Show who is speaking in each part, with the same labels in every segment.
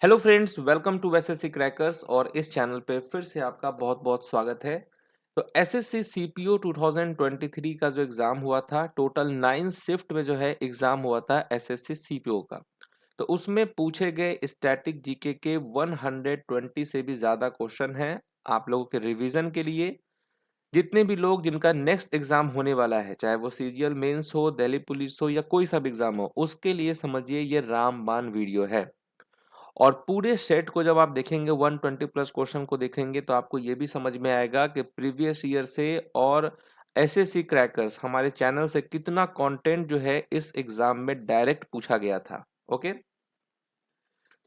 Speaker 1: Hello friends, welcome to SSC crackers. और इस channel पे फिर से आपका बहुत बहुत स्वागत है। तो एसएससी सीपीओ 2023 का जो एग्ज़ाम हुआ था, टोटल 9 शिफ्ट में जो है एग्ज़ाम हुआ था एसएससी सीपीओ का। तो उसमें पूछे गए स्टैटिक जीके के 120 से भी ज़्यादा क्वेश्चन हैं आप लोगों के रिवीजन के लिए। जितने भी लोग जिनका नेक्स्ट एग्ज़ाम होने वाला है, चाहे वो सीजीएल मेंस हो, दिल्ली पुलिस हो या कोई सा भी एग्ज़ाम हो, उसके लिए समझिए ये रामबाण वीडियो है। और पूरे सेट को जब आप देखेंगे, 120 प्लस क्वेश्चन को देखेंगे, तो आपको ये भी समझ में आएगा कि प्रीवियस ईयर से और एसएससी क्रैकर्स हमारे चैनल से कितना कंटेंट जो है इस एग्जाम में डायरेक्ट पूछा गया था। ओके,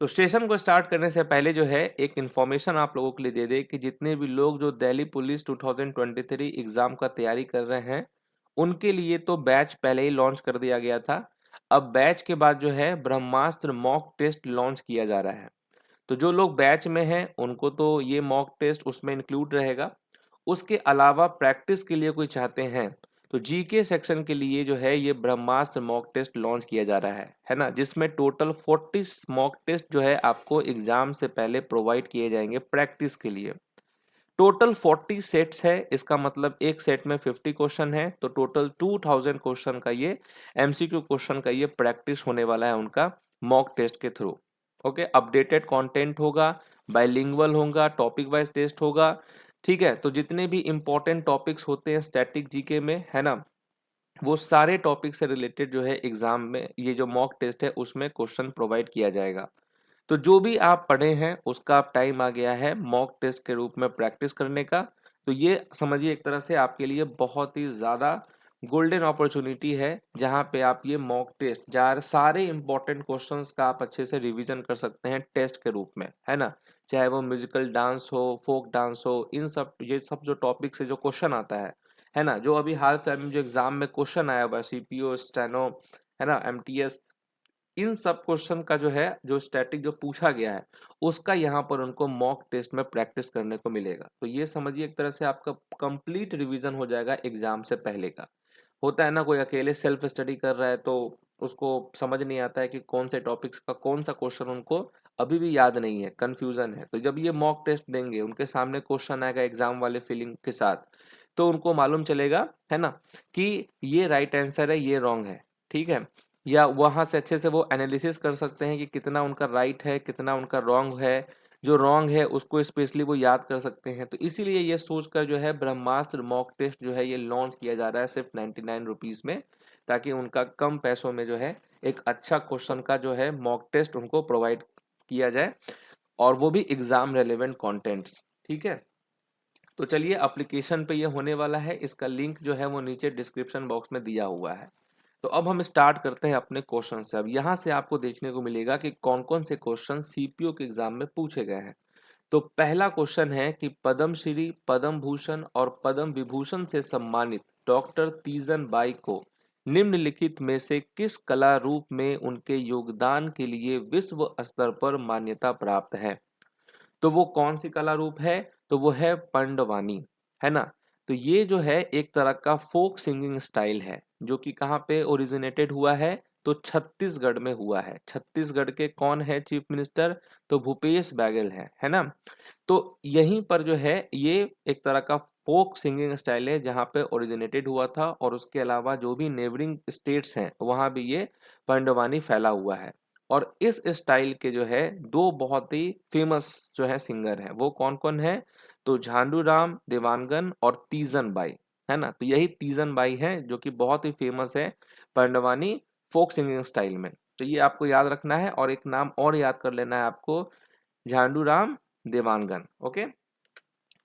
Speaker 1: तो सेशन को स्टार्ट करने से पहले जो है एक इन्फॉर्मेशन आप लोगों के लिए दे दे कि जितने भी लोग जो दिल्ली पुलिस 2023 एग्जाम का तैयारी कर रहे हैं, उनके लिए तो बैच पहले ही लॉन्च कर दिया गया था। अब बैच के बाद जो है ब्रह्मास्त्र मॉक टेस्ट लॉन्च किया जा रहा है। तो जो लोग बैच में हैं उनको तो ये मॉक टेस्ट उसमें इंक्लूड रहेगा। उसके अलावा प्रैक्टिस के लिए कोई चाहते हैं तो जीके सेक्शन के लिए जो है ये ब्रह्मास्त्र मॉक टेस्ट लॉन्च किया जा रहा है ना, जिसमें टोटल 40 मॉक टेस्ट जो है आपको एग्जाम से पहले प्रोवाइड किए जाएंगे प्रैक्टिस के लिए। टोटल 40 सेट्स है, इसका मतलब एक सेट में 50 क्वेश्चन है, तो टोटल 2000 क्वेश्चन का ये एमसीक्यू क्वेश्चन का ये प्रैक्टिस होने वाला है उनका मॉक टेस्ट के थ्रू। ओके, अपडेटेड कंटेंट होगा, बाइलिंगुअल होगा, टॉपिक वाइज टेस्ट होगा। ठीक है, तो जितने भी इंपॉर्टेंट टॉपिक्स होते हैं स्टैटिक जीके में, है ना, वो सारे टॉपिक से रिलेटेड जो है एग्जाम में ये जो मॉक टेस्ट है उसमें क्वेश्चन प्रोवाइड किया जाएगा। तो जो भी आप पढ़े हैं उसका अब टाइम आ गया है मॉक टेस्ट के रूप में प्रैक्टिस करने का। तो ये समझिए एक तरह से आपके लिए बहुत ही ज़्यादा गोल्डन अपॉर्चुनिटी है, जहाँ पे आप ये मॉक टेस्ट जार सारे इंपॉर्टेंट क्वेश्चंस का आप अच्छे से रिवीजन कर सकते हैं टेस्ट के रूप में, है ना। चाहे वो म्यूजिकल डांस हो, फोक डांस हो, इन सब ये सब जो टॉपिक से जो क्वेश्चन आता है ना, जो अभी हाल फिलहाल में जो एग्जाम में क्वेश्चन आया हुआ है सीपीओ स्टेनो, है ना, एमटीएस, इन सब क्वेश्चन का जो है जो स्टैटिक जो पूछा गया है उसका यहाँ पर उनको मॉक टेस्ट में प्रैक्टिस करने को मिलेगा। तो ये समझिए एक तरह से आपका कंप्लीट रिवीजन हो जाएगा एग्जाम से पहले का। होता है ना, कोई अकेले सेल्फ स्टडी कर रहा है तो उसको समझ नहीं आता है कि कौन से टॉपिक्स का कौन सा क्वेश्चन उनको अभी भी याद नहीं है, कंफ्यूजन है। तो जब ये मॉक टेस्ट देंगे, उनके सामने क्वेश्चन आएगा एग्जाम वाले फीलिंग के साथ, तो उनको मालूम चलेगा, है ना, कि ये राइट आंसर है, ये रॉन्ग है। ठीक है, या वहां से अच्छे से वो एनालिसिस कर सकते हैं कि कितना उनका राइट है, कितना उनका रॉन्ग है। जो रॉन्ग है उसको स्पेशली वो याद कर सकते हैं। तो इसीलिए ये सोचकर जो है ब्रह्मास्त्र मॉक टेस्ट जो है ये लॉन्च किया जा रहा है सिर्फ 99 रुपीज़ में, ताकि उनका कम पैसों में जो है एक अच्छा क्वेश्चन का जो है मॉक टेस्ट उनको प्रोवाइड किया जाए, और वो भी एग्जाम रेलेवेंट कंटेंट्स। ठीक है, तो चलिए एप्लीकेशन पे ये होने वाला है, इसका लिंक जो है वो नीचे डिस्क्रिप्शन बॉक्स में दिया हुआ है। तो अब हम स्टार्ट करते हैं अपने क्वेश्चन से। अब यहाँ से आपको देखने को मिलेगा कि कौन कौन से क्वेश्चन सीपीओ के एग्जाम में पूछे गए हैं। तो पहला क्वेश्चन है कि पद्मश्री, पद्म भूषण और पद्म विभूषण से सम्मानित डॉक्टर तीजन बाई को निम्नलिखित में से किस कला रूप में उनके योगदान के लिए विश्व स्तर पर मान्यता प्राप्त है। तो वो कौन सी कला रूप है, तो वो है पंडवानी, है ना। तो ये जो है एक तरह का फोक सिंगिंग स्टाइल है, जो कि कहाँ पे ओरिजिनेटेड हुआ है, तो छत्तीसगढ़ में हुआ है। छत्तीसगढ़ के कौन है चीफ मिनिस्टर, तो भूपेश बैगल है ना। तो यहीं पर जो है ये एक तरह का फोक सिंगिंग स्टाइल है जहाँ पे ओरिजिनेटेड हुआ था, और उसके अलावा जो भी नेबरिंग स्टेट्स हैं वहाँ भी ये पंडवानी फैला हुआ है। और इस स्टाइल के जो है दो बहुत ही फेमस जो है सिंगर हैं, वो कौन कौन है, तो झांडूराम देवानगन और तीजन बाई, है ना। तो यही तीजन बाई हैं जो कि बहुत ही फेमस है पंडवानी फोक सिंगिंग स्टाइल में। तो ये आपको याद रखना है, और एक नाम और याद कर लेना है आपको, झांडूराम देवानगन। ओके,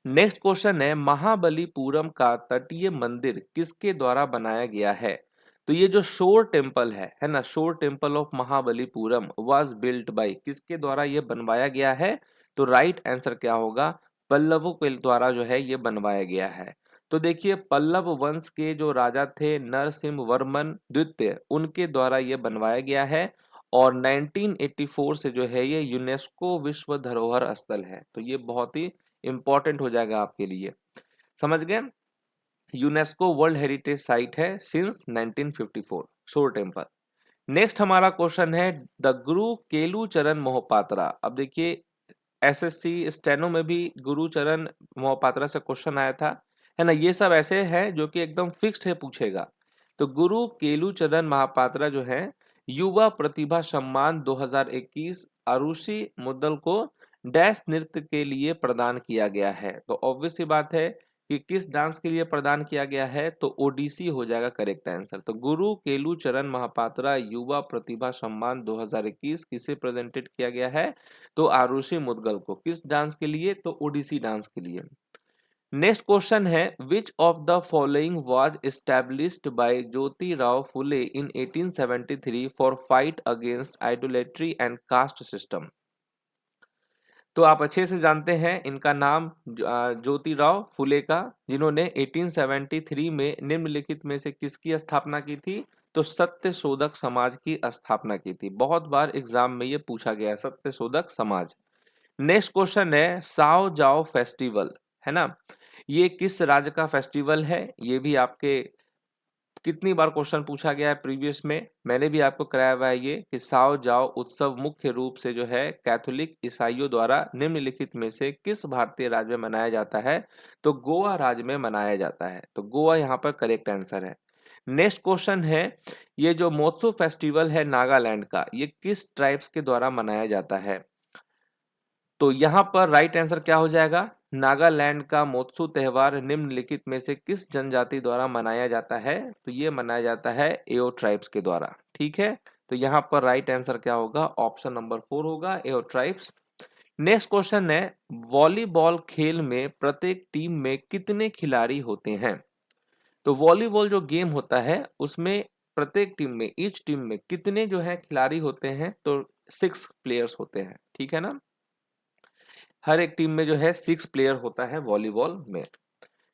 Speaker 1: नेक्स्ट क्वेश्चन है महाबलीपुरम का तटीय मंदिर किसके द्वारा बनाया गया है। तो ये जो शोर टेम्पल है ना, शोर temple of Mahabalipuram was built by, किसके द्वारा ये बनवाया गया है, तो राइट आंसर क्या होगा, पल्लवों के द्वारा जो है ये बनवाया गया है। तो देखिए पल्लव वंश के जो राजा थे नरसिंह वर्मन द्वितीय, उनके द्वारा ये बनवाया गया है। और 1984 से जो है ये यूनेस्को विश्व धरोहर स्थल है। तो ये बहुत ही इंपॉर्टेंट हो जाएगा आपके लिए, समझ गए। यूनेस्को वर्ल्ड हेरिटेज साइट है सिंस 1954 शोर टेम्पल। नेक्स्ट हमारा क्वेश्चन है द गुरु केलुचरण मोहपात्रा। अब देखिए एसएससी स्टेनो में भी गुरुचरण मोहपात्रा से क्वेश्चन आया था, है ना। ये सब ऐसे हैं जो कि एकदम फिक्स्ड है पूछेगा। तो गुरु केलुचरण महापात्रा जो है युवा प्रतिभा सम्मान 2021 आरुषि मुद्दल को डैश नृत्य के लिए प्रदान किया गया है। तो ऑब्वियस सी बात है कि किस डांस के लिए प्रदान किया गया है, तो ओडिसी हो जाएगा करेक्ट आंसर। तो गुरु केलुचरण महापात्रा युवा प्रतिभा सम्मान 2021 किसे प्रेजेंटेड किया गया है, तो आरुषि मुदगल को। किस डांस के लिए, तो ओडिसी डांस के लिए। नेक्स्ट क्वेश्चन है which of the following was established bye Jyoti Rao Phule in 1873 for fight against idolatry and caste system. तो आप अच्छे से जानते हैं इनका नाम ज्योतिराव फुले का, जिन्होंने 1873 में निम्नलिखित में से किसकी स्थापना की थी, तो सत्य शोधक समाज की स्थापना की थी। बहुत बार एग्जाम में ये पूछा गया है, सत्य शोधक समाज। नेक्स्ट क्वेश्चन है साओ जाओ फेस्टिवल, है ना, ये किस राज्य का फेस्टिवल है। ये भी आपके कितनी बार क्वेश्चन पूछा गया है प्रीवियस में, मैंने भी आपको कराया हुआ है ये कि साओ जाओ उत्सव मुख्य रूप से जो है कैथोलिक ईसाइयों द्वारा निम्नलिखित में से किस भारतीय राज्य में मनाया जाता है, तो गोवा राज्य में मनाया जाता है। तो गोवा यहाँ पर करेक्ट आंसर है। नेक्स्ट क्वेश्चन है ये जो मोत्सू फेस्टिवल है नागालैंड का, ये किस ट्राइब्स के द्वारा मनाया जाता है, तो यहाँ पर राइट आंसर क्या हो जाएगा, नागालैंड का मोत्सू त्योहार निम्नलिखित में से किस जनजाति द्वारा मनाया जाता है, तो ये मनाया जाता है एओ ट्राइब्स के द्वारा। ठीक है, तो यहाँ पर राइट आंसर क्या होगा, ऑप्शन नंबर 4 होगा, एओ ट्राइब्स। नेक्स्ट क्वेश्चन है वॉलीबॉल खेल में प्रत्येक टीम में कितने खिलाड़ी होते हैं। तो वॉलीबॉल जो गेम होता है उसमें प्रत्येक टीम में, ईच टीम में कितने जो है खिलाड़ी होते हैं, तो 6 प्लेयर्स होते हैं। ठीक है ना, हर एक टीम में जो है 6 प्लेयर होता है वॉलीबॉल में।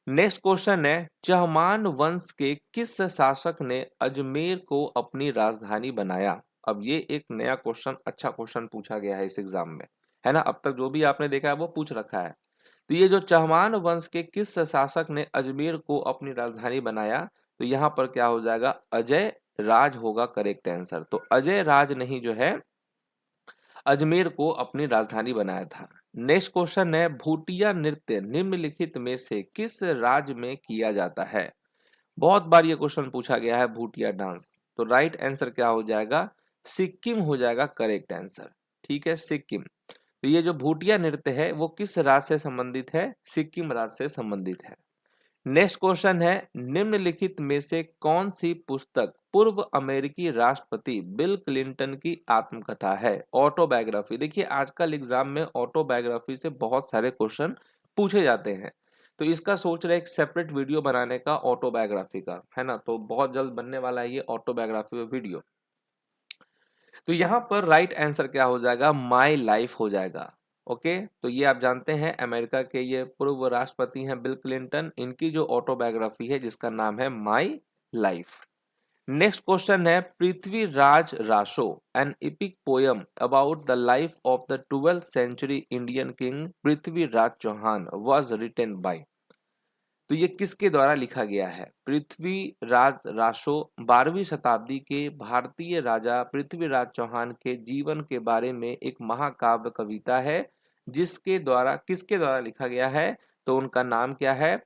Speaker 1: नेक्स्ट क्वेश्चन है चहमान वंश के किस शासक ने अजमेर को अपनी राजधानी बनाया। अब ये एक नया क्वेश्चन, अच्छा क्वेश्चन पूछा गया है इस एग्जाम में, है ना। अब तक जो भी आपने देखा है वो पूछ रखा है। तो ये जो चहमान वंश के किस शासक ने अजमेर को अपनी राजधानी बनाया, तो यहाँ पर क्या हो जाएगा, अजय राज होगा करेक्ट आंसर। तो अजय राज ने ही जो है अजमेर को अपनी राजधानी बनाया था। नेक्स्ट क्वेश्चन है भूटिया नृत्य निम्नलिखित में से किस राज्य में किया जाता है। बहुत बार ये क्वेश्चन पूछा गया है भूटिया डांस, तो राइट आंसर क्या हो जाएगा, सिक्किम हो जाएगा करेक्ट आंसर। ठीक है, सिक्किम। तो ये जो भूटिया नृत्य है वो किस राज्य से संबंधित है, सिक्किम राज्य से संबंधित है। नेक्स्ट क्वेश्चन है निम्नलिखित में से कौन सी पुस्तक पूर्व अमेरिकी राष्ट्रपति बिल क्लिंटन की आत्मकथा है, ऑटोबायोग्राफी। देखिए आजकल एग्जाम में ऑटोबायोग्राफी से बहुत सारे क्वेश्चन पूछे जाते हैं, तो इसका सोच रहे एक सेपरेट वीडियो बनाने का ऑटोबायोग्राफी का, है ना। तो बहुत जल्द बनने वाला है ये ऑटोबायोग्राफी वीडियो। तो यहाँ पर राइट आंसर क्या हो जाएगा, माई लाइफ हो जाएगा। ओके, तो ये आप जानते हैं अमेरिका के ये पूर्व राष्ट्रपति हैं बिल क्लिंटन, इनकी जो ऑटोबायोग्राफी है जिसका नाम है माई लाइफ। नेक्स्ट क्वेश्चन है Prithviraj Raso an epic poem about the life of the 12th century Indian king Prithviraj Chauhan was written by. तो ये किसके द्वारा लिखा गया है, पृथ्वीराज रासो 12वीं शताब्दी के भारतीय राजा पृथ्वीराज चौहान के जीवन के बारे में एक महाकाव्य कविता है, जिसके द्वारा किसके द्वारा लिखा गया है, तो उनका नाम क्या है,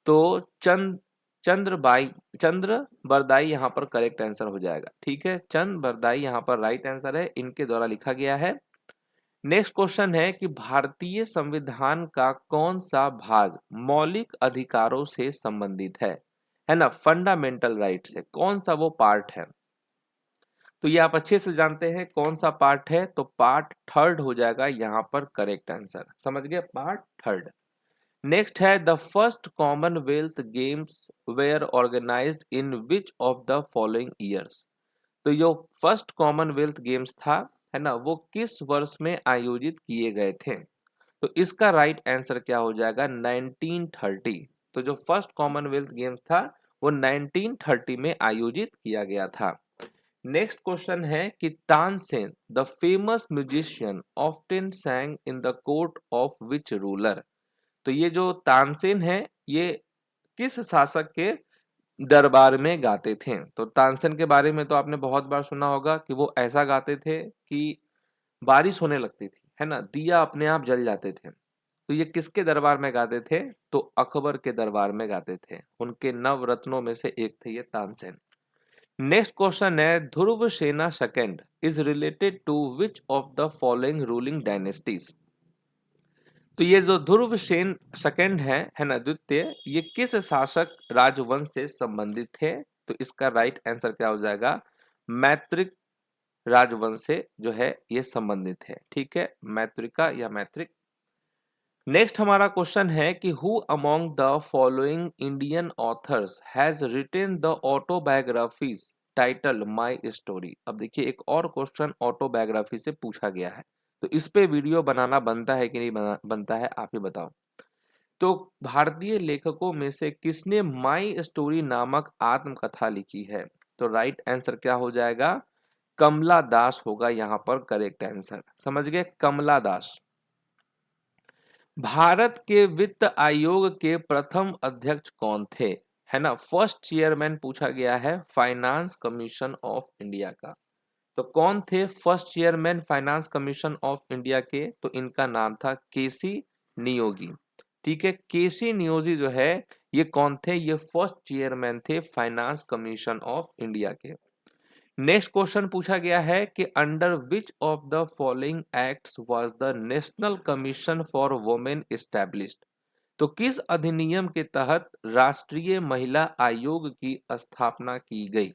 Speaker 1: तो चंद्र बरदाई यहाँ पर करेक्ट आंसर हो जाएगा। ठीक है, चंद्र बरदाई यहाँ पर राइट आंसर है, इनके द्वारा लिखा गया है। नेक्स्ट क्वेश्चन है कि भारतीय संविधान का कौन सा भाग मौलिक अधिकारों से संबंधित है ना, फंडामेंटल राइट से, कौन सा वो पार्ट है, तो ये आप अच्छे से जानते हैं कौन सा पार्ट है, तो पार्ट 3 हो जाएगा यहाँ पर करेक्ट आंसर, समझ गए, पार्ट 3। नेक्स्ट है the first Commonwealth Games were organised in which of the following years. तो जो फर्स्ट कॉमनवेल्थ गेम्स था, है ना, वो किस वर्ष में आयोजित किए गए थे, तो इसका राइट आंसर क्या हो जाएगा, 1930। तो जो फर्स्ट कॉमनवेल्थ गेम्स था वो 1930 में आयोजित किया गया था। नेक्स्ट क्वेश्चन है कि Tansen the famous musician often सैंग in the court of which ruler. तो ये जो तानसेन है ये किस शासक के दरबार में गाते थे? तो तानसेन के बारे में तो आपने बहुत बार सुना होगा कि वो ऐसा गाते थे कि बारिश होने लगती थी, है ना? दिया अपने आप जल जाते थे। तो ये किसके दरबार में गाते थे? तो अकबर के दरबार में गाते थे। उनके नवरत्नों में से एक थे ये तानसेन। नेक्स्ट क्वेश्चन है, Dhruv Sena second is related to which of the following ruling dynasties? तो ये जो ध्रुव सेन सेकंड है ना, द्वितीय, ये किस शासक राजवंश से संबंधित थे? तो इसका राइट आंसर क्या हो जाएगा? मैत्रिक राजवंश से जो है ये संबंधित है। ठीक है, मैत्रिका या मैत्रिक। नेक्स्ट हमारा क्वेश्चन है कि who among the following Indian authors has written the autobiographies title my story? अब देखिए एक और क्वेश्चन ऑटोबायोग्राफी से पूछा गया है, तो इस पे वीडियो बनाना बनता है कि नहीं बनता है, आप ही बताओ। तो भारतीय लेखकों में से किसने माई स्टोरी नामक आत्मकथा लिखी है? तो राइट आंसर क्या हो जाएगा? कमला दास होगा यहाँ पर करेक्ट आंसर। समझ गए, कमला दास। भारत के वित्त आयोग के प्रथम अध्यक्ष कौन थे? है ना, फर्स्ट चेयरमैन पूछा गया है फाइनेंस कमीशन ऑफ इंडिया का। तो कौन थे first chairman finance commission of India के? तो इनका नाम था केसी नियोगी। ठीक है, केसी नियोगी जो है ये कौन थे? ये फर्स्ट चेयरमैन थे फाइनेंस कमीशन ऑफ इंडिया के। नेक्स्ट क्वेश्चन पूछा गया है कि under which of the following acts was the national Commission for women established? तो किस अधिनियम के तहत राष्ट्रीय महिला आयोग की स्थापना की गई?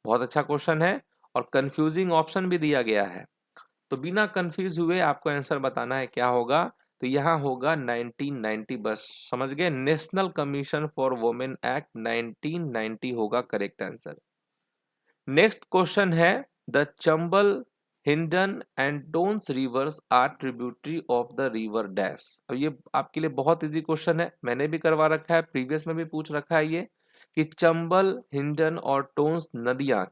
Speaker 1: बहुत अच्छा क्वेश्चन है और कंफ्यूजिंग ऑप्शन भी दिया गया है, तो बिना कंफ्यूज हुए आपको आंसर बताना है क्या होगा। तो यहाँ होगा 1990, बस समझ गए, National Commission for Women Act 1990 होगा करेक्ट आंसर। नेक्स्ट क्वेश्चन है, द चंबल, हिंडन एंड डोन्स rivers are tributary of the river dash? अब ये आपके लिए बहुत इजी क्वेश्चन है, मैंने भी करवा रखा है, प्रीवियस में भी पूछ रखा है ये, कि चंबल, हिंडन और टोन्स नदियां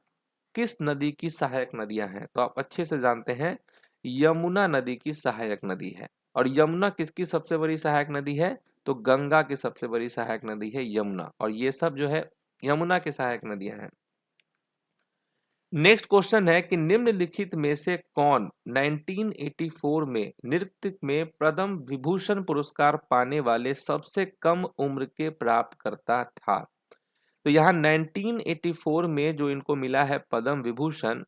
Speaker 1: किस नदी की सहायक नदियां हैं? तो आप अच्छे से जानते हैं यमुना नदी की सहायक नदी है। और यमुना किसकी सबसे बड़ी सहायक नदी है? तो गंगा की सबसे बड़ी सहायक नदी है यमुना, और ये सब जो है यमुना की सहायक नदियां हैं। नेक्स्ट क्वेश्चन है कि निम्नलिखित में से कौन 1984 में नृत्य में पद्म विभूषण पुरस्कार पाने वाले सबसे कम उम्र के प्राप्तकर्ता था? तो यहाँ 1984 में जो इनको मिला है पद्म विभूषण,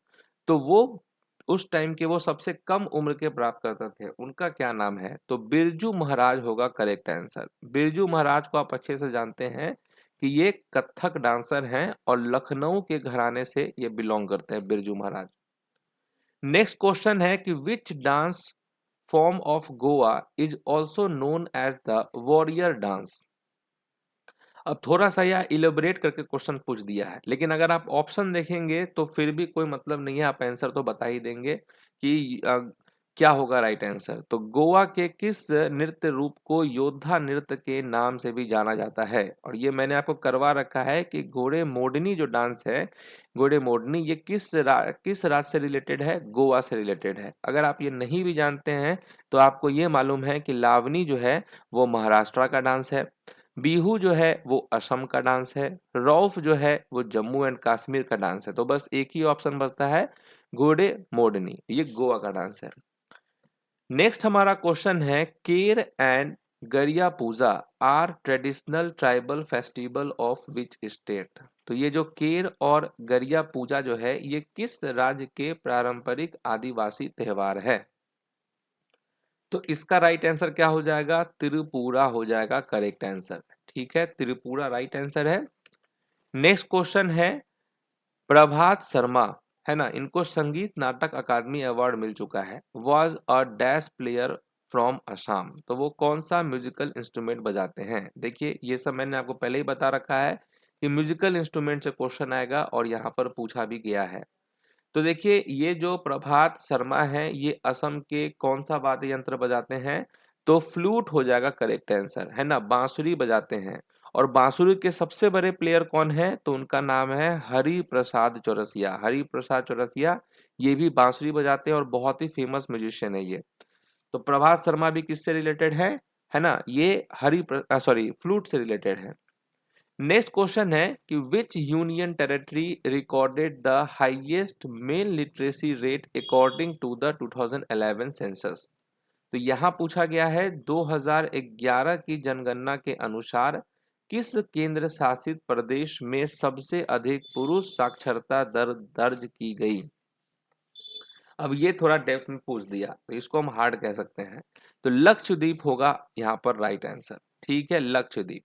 Speaker 1: तो वो उस टाइम के वो सबसे कम उम्र के प्राप्तकर्ता थे, उनका क्या नाम है? तो बिरजू महाराज होगा करेक्ट आंसर। बिरजू महाराज को आप अच्छे से जानते हैं कि ये कथक डांसर हैं और लखनऊ के घराने से ये बिलोंग करते हैं बिरजू महाराज। नेक्स्ट क्वेश्चन है कि which dance form of Goa is also known as the warrior dance? अब थोड़ा सा यह इलेबोरेट करके क्वेश्चन पूछ दिया है, लेकिन अगर आप ऑप्शन देखेंगे तो फिर भी कोई मतलब नहीं है, आप आंसर तो बता ही देंगे कि क्या होगा राइट आंसर। तो गोवा के किस नृत्य रूप को योद्धा नृत्य के नाम से भी जाना जाता है? और ये मैंने आपको करवा रखा है कि घोड़े मोडनी जो डांस है, घोड़े मोडनी, ये किस राज्य से रिलेटेड है? गोवा से रिलेटेड है। अगर आप ये नहीं भी जानते हैं तो आपको ये मालूम है कि लावनी जो है वो महाराष्ट्र का डांस है, बिहू जो है वो असम का डांस है, रौफ जो है वो जम्मू एंड कश्मीर का डांस है। तो बस एक ही ऑप्शन बचता है, घोड़े मोडनी, ये गोवा का डांस है। नेक्स्ट हमारा क्वेश्चन है, Ker and Garia Puja are traditional tribal festival of which state? तो ये जो केर और गरिया पूजा जो है ये किस राज्य के पारंपरिक आदिवासी त्योहार है? तो इसका राइट आंसर क्या हो जाएगा? त्रिपुरा हो जाएगा करेक्ट आंसर। ठीक है, त्रिपुरा राइट आंसर है। नेक्स्ट क्वेश्चन है, प्रभात शर्मा, है ना, इनको संगीत नाटक अकादमी अवार्ड मिल चुका है, was a dash player from Assam? तो वो कौन सा म्यूजिकल इंस्ट्रूमेंट बजाते हैं? देखिए ये सब मैंने आपको पहले ही बता रखा है कि म्यूजिकल इंस्ट्रूमेंट से क्वेश्चन आएगा और यहाँ पर पूछा भी गया है। तो देखिए ये जो प्रभात शर्मा है ये असम के कौन सा वाद्य यंत्र बजाते हैं? तो फ्लूट हो जाएगा करेक्ट आंसर, है ना, बांसुरी बजाते हैं। और बांसुरी के सबसे बड़े प्लेयर कौन है? तो उनका नाम है हरि प्रसाद चौरसिया। हरि प्रसाद चौरसिया ये भी बांसुरी बजाते हैं और बहुत ही फेमस म्यूजिशियन है ये। तो प्रभात शर्मा भी किससे रिलेटेड है ना, ये फ्लूट से रिलेटेड है। नेक्स्ट क्वेश्चन है कि which union territory recorded the highest male literacy rate according to the 2011 census. तो यहाँ पूछा गया है 2011 की जनगणना के अनुसार किस केंद्र शासित प्रदेश में सबसे अधिक पुरुष साक्षरता दर दर्ज की गई। अब ये थोड़ा डेप्थ में पूछ दिया तो इसको हम हार्ड कह सकते हैं। तो लक्षद्वीप होगा यहाँ पर राइट आंसर। ठीक है, लक्षद्वीप।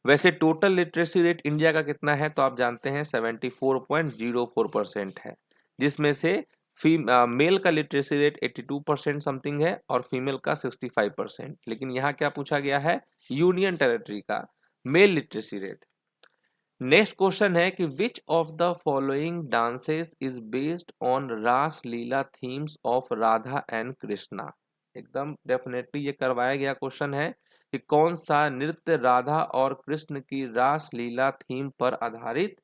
Speaker 1: वैसे टोटल लिटरेसी रेट इंडिया का कितना है तो आप जानते हैं 74.04% है, जिसमें से मेल का लिटरेसी रेट 82% समथिंग है और फीमेल का 65%। लेकिन यहाँ क्या पूछा गया है, यूनियन टेरिटरी का male literacy rate. Next question है कि which of the following dances is based on Ras Leela themes of Radha and Krishna. एकदम डेफिनेटली ये करवाया गया क्वेश्चन है कि कौन सा नृत्य राधा और कृष्ण की रास लीला थीम पर आधारित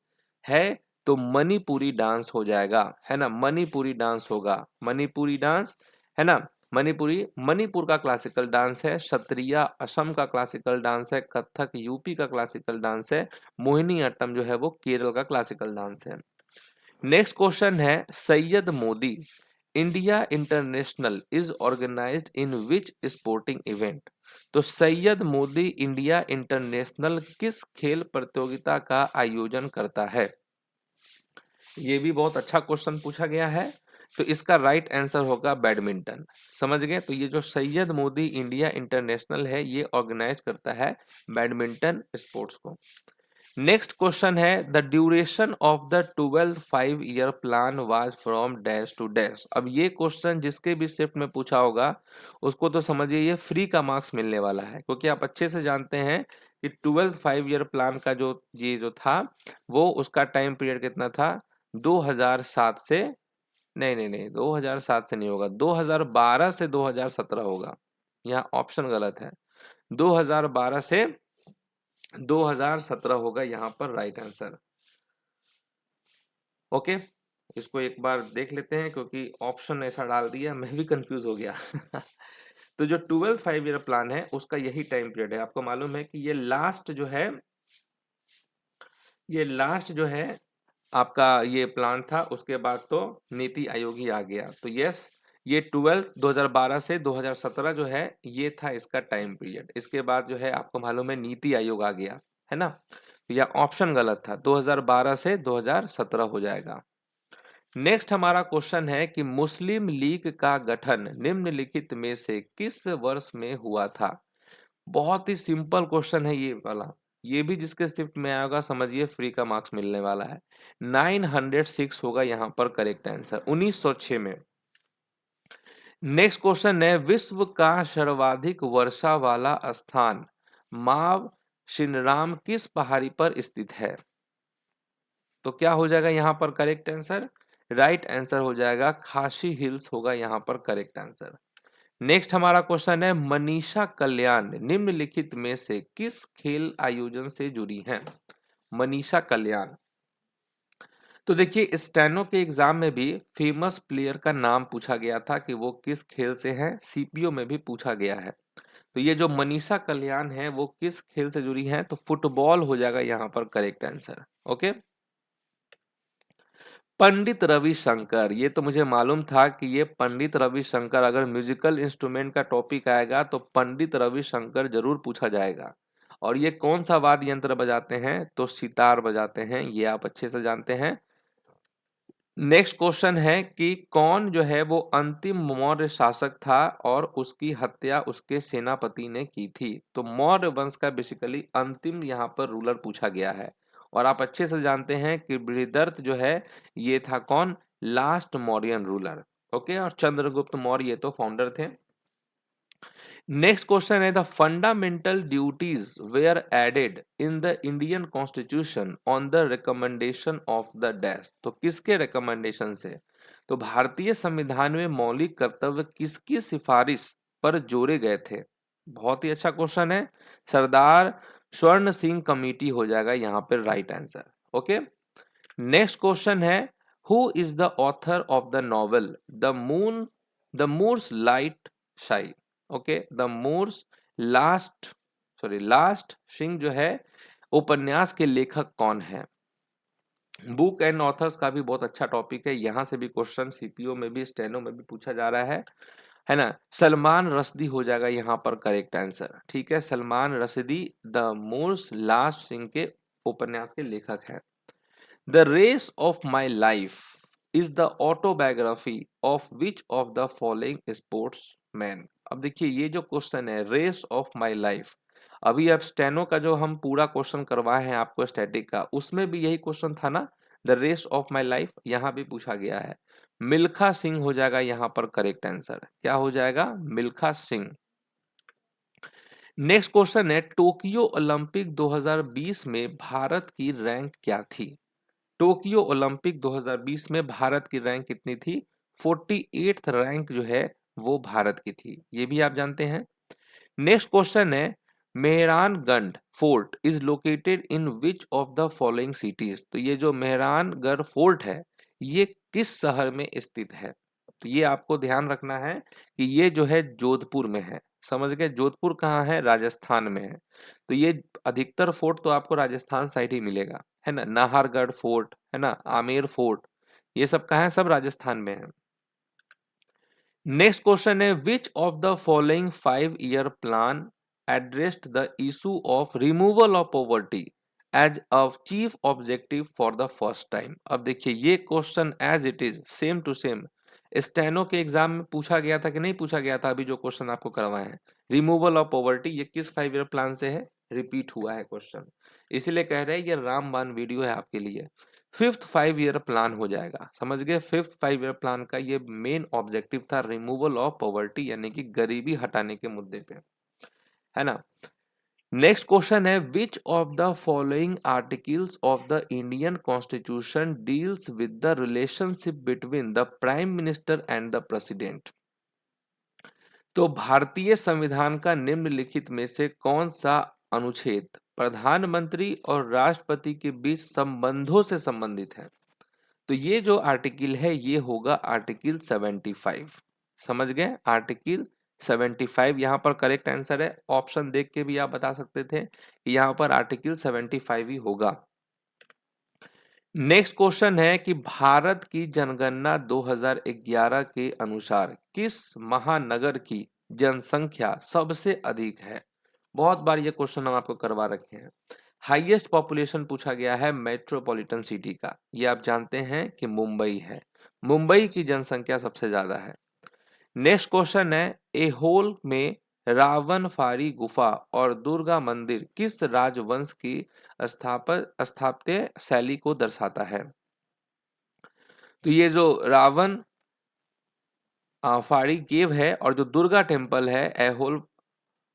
Speaker 1: है। तो मणिपुरी डांस हो जाएगा, है ना, मणिपुरी डांस होगा, मणिपुरी डांस, है ना। मणिपुरी मणिपुर का क्लासिकल डांस है, क्षत्रिया असम का क्लासिकल डांस है, कथक यूपी का क्लासिकल डांस है, मोहिनी अट्टम जो है वो केरल का क्लासिकल डांस है। नेक्स्ट क्वेश्चन है Syed Modi India international is organised in which sporting event. तो सैयद मोदी इंडिया इंटरनेशनल किस खेल प्रतियोगिता का आयोजन करता है। ये भी बहुत अच्छा क्वेश्चन पूछा गया है। तो इसका राइट आंसर होगा बैडमिंटन। समझ गए, तो ये जो सैयद मोदी इंडिया इंटरनेशनल है ये ऑर्गेनाइज करता है बैडमिंटन स्पोर्ट्स को। नेक्स्ट क्वेश्चन है the duration of the 12th 5-year plan was from dash to dash. अब ये क्वेश्चन जिसके भी शिफ्ट में पूछा होगा उसको तो समझिए ये फ्री का मार्क्स मिलने वाला है, क्योंकि आप अच्छे से जानते हैं कि 12th 5-year प्लान का जो ये जो था वो उसका टाइम पीरियड कितना था, 2007 से, नहीं नहीं नहीं 2007 से नहीं होगा, 2012 से 2017 होगा। यहाँ ऑप्शन गलत है, 2012 से 2017 होगा यहाँ पर राइट आंसर। ओके, इसको एक बार देख लेते हैं क्योंकि ऑप्शन ऐसा डाल दिया मैं भी कंफ्यूज हो गया तो जो 12th 5-year प्लान है उसका यही टाइम पीरियड है। आपको मालूम है कि ये लास्ट जो है आपका ये प्लान था, उसके बाद तो नीति आयोग ही आ गया। तो यस, ये 2012 से 2017 जो है ये था इसका टाइम पीरियड। इसके बाद जो है आपको मालूम है नीति आयोग आ गया, है ना। तो यह ऑप्शन गलत था, 2012 से 2017 हो जाएगा। नेक्स्ट हमारा क्वेश्चन है कि मुस्लिम लीग का गठन निम्नलिखित में से किस वर्ष में हुआ था। बहुत ही सिंपल क्वेश्चन है ये वाला, ये भी जिसके शिफ्ट में आएगा समझिए फ्री का मार्क्स मिलने वाला है। 906 होगा यहाँ पर करेक्ट आंसर, 1906 में। नेक्स्ट क्वेश्चन है विश्व का सर्वाधिक वर्षा वाला स्थान माव शिनराम किस पहाड़ी पर स्थित है। तो क्या हो जाएगा यहाँ पर करेक्ट आंसर, राइट आंसर हो जाएगा खासी हिल्स होगा यहाँ पर करेक्ट आंसर। नेक्स्ट हमारा क्वेश्चन है मनीषा कल्याण निम्नलिखित में से किस खेल आयोजन से जुड़ी हैं। मनीषा कल्याण, तो देखिए स्टेनो के एग्जाम में भी फेमस प्लेयर का नाम पूछा गया था कि वो किस खेल से हैं, सीपीओ में भी पूछा गया है। तो ये जो मनीषा कल्याण है वो किस खेल से जुड़ी हैं, तो फुटबॉल हो जाएगा यहाँ पर correct answer. Okay, Pandit Ravishankar, ये तो मुझे मालूम था कि ये पंडित रविशंकर अगर म्यूजिकल इंस्ट्रूमेंट का टॉपिक आएगा तो पंडित रविशंकर जरूर पूछा जाएगा। और ये कौन सा वाद्य यंत्र बजाते हैं, तो सितार बजाते हैं, ये आप अच्छे से जानते हैं। नेक्स्ट क्वेश्चन है कि कौन जो है वो अंतिम मौर्य शासक था और उसकी हत्या उसके सेनापति ने की थी। तो मौर्य वंश का बेसिकली अंतिम यहाँ पर रूलर पूछा गया है। और आप अच्छे से जानते हैं कि बृहदर्थ जो है ये था कौन, लास्ट मौर्यन रूलर। ओके, और चंद्रगुप्त मौर्य ये तो फाउंडर थे। नेक्स्ट क्वेश्चन है the fundamental duties were added in the Indian constitution on the recommendation of the dash. तो किसके रिकमेंडेशन से, तो भारतीय संविधान में मौलिक कर्तव्य किसकी सिफारिश पर जोड़े गए थे। बहुत ही अच्छा क्वेश्चन है, सरदार स्वर्ण सिंह कमेटी हो जाएगा यहाँ पे right answer. Okay, next question है who is the author of the novel the Moor's light sigh. Okay, the Moor's last sigh जो है उपन्यास के लेखक कौन है? बुक एंड ऑथर्स का भी बहुत अच्छा टॉपिक है, यहाँ से भी क्वेश्चन सीपीओ में भी स्टेनो में भी पूछा जा रहा है ना। सलमान रश्दी हो जाएगा यहाँ पर करेक्ट आंसर, ठीक है। Salman Rushdie the Moor's last sigh के उपन्यास के लेखक हैं। The race of my life is the autobiography of which of the following sportsman. अब देखिए ये जो क्वेश्चन है रेस ऑफ माई लाइफ, अभी अब स्टेनो का जो हम पूरा क्वेश्चन करवाए हैं आपको स्टैटिक का, उसमें भी यही क्वेश्चन था ना, the race of my life, यहाँ भी पूछा गया है। मिल्खा सिंह हो जाएगा यहाँ पर करेक्ट आंसर, क्या हो जाएगा? मिल्खा सिंह। नेक्स्ट क्वेश्चन है टोक्यो ओलंपिक 2020 में भारत की रैंक क्या थी? टोक्यो ओलंपिक 2020 में भारत की रैंक कितनी थी? 48th रैंक जो है वो भारत की थी, ये भी आप जानते हैं। नेक्स्ट क्वेश्चन है Mehrangarh fort is located in which of the following cities. तो ये जो मेहरानगढ़ फोर्ट है ये किस शहर में स्थित है? तो ये आपको ध्यान रखना है कि ये जो है जोधपुर में है, समझ गए। जोधपुर कहाँ है? राजस्थान में है। तो ये अधिकतर फोर्ट तो आपको राजस्थान साइड ही मिलेगा, है ना। नाहरगढ़ फोर्ट, है ना, आमेर फोर्ट, ये सब कहाँ है? सब राजस्थान में है। नेक्स्ट क्वेश्चन है which of the following 5-year plan addressed the issue of removal of poverty as a chief objective for the first time. अब देखिए ये question as it is same to same steno के exam में पूछा गया था कि नहीं पूछा गया था? अभी जो क्वेश्चन आपको करवाए हैं रिमूवल ऑफ पॉवर्टी, ये किस 5-year प्लान से है? रिपीट हुआ है क्वेश्चन, इसीलिए कह रहे हैं ये रामबाण वीडियो है आपके लिए। 5th 5-year प्लान हो जाएगा, समझ गए। 5th 5-year प्लान का ये मेन ऑब्जेक्टिव था रिमूवल ऑफ पॉवर्टी, यानी कि गरीबी हटाने के मुद्दे पे, है ना। नेक्स्ट क्वेश्चन है which of the following articles of the Indian constitution deals with the relationship between the prime minister and the president. तो भारतीय संविधान का निम्नलिखित में से कौन सा अनुच्छेद प्रधानमंत्री और राष्ट्रपति के बीच संबंधों से संबंधित है? तो ये जो आर्टिकल है ये होगा आर्टिकल 75, समझ गए। आर्टिकल 75 यहाँ पर करेक्ट आंसर है, ऑप्शन देख के भी आप बता सकते थे कि यहाँ पर आर्टिकल 75 ही होगा। नेक्स्ट क्वेश्चन है कि भारत की जनगणना 2011 के अनुसार किस महानगर की जनसंख्या सबसे अधिक है? बहुत बार ये क्वेश्चन हम आपको करवा रखे हैं। हाईएस्ट पॉपुलेशन पूछा गया है मेट्रोपॉलिटन सिटी का, ये आप जानते हैं कि मुंबई है। मुंबई की जनसंख्या सबसे ज्यादा है। नेक्स्ट क्वेश्चन है एहोल में रावणफारी गुफा और दुर्गा मंदिर किस राजवंश की स्थापत्य शैली को दर्शाता है? तो ये जो रावण फाड़ी केव है और जो दुर्गा टेम्पल है एहोल,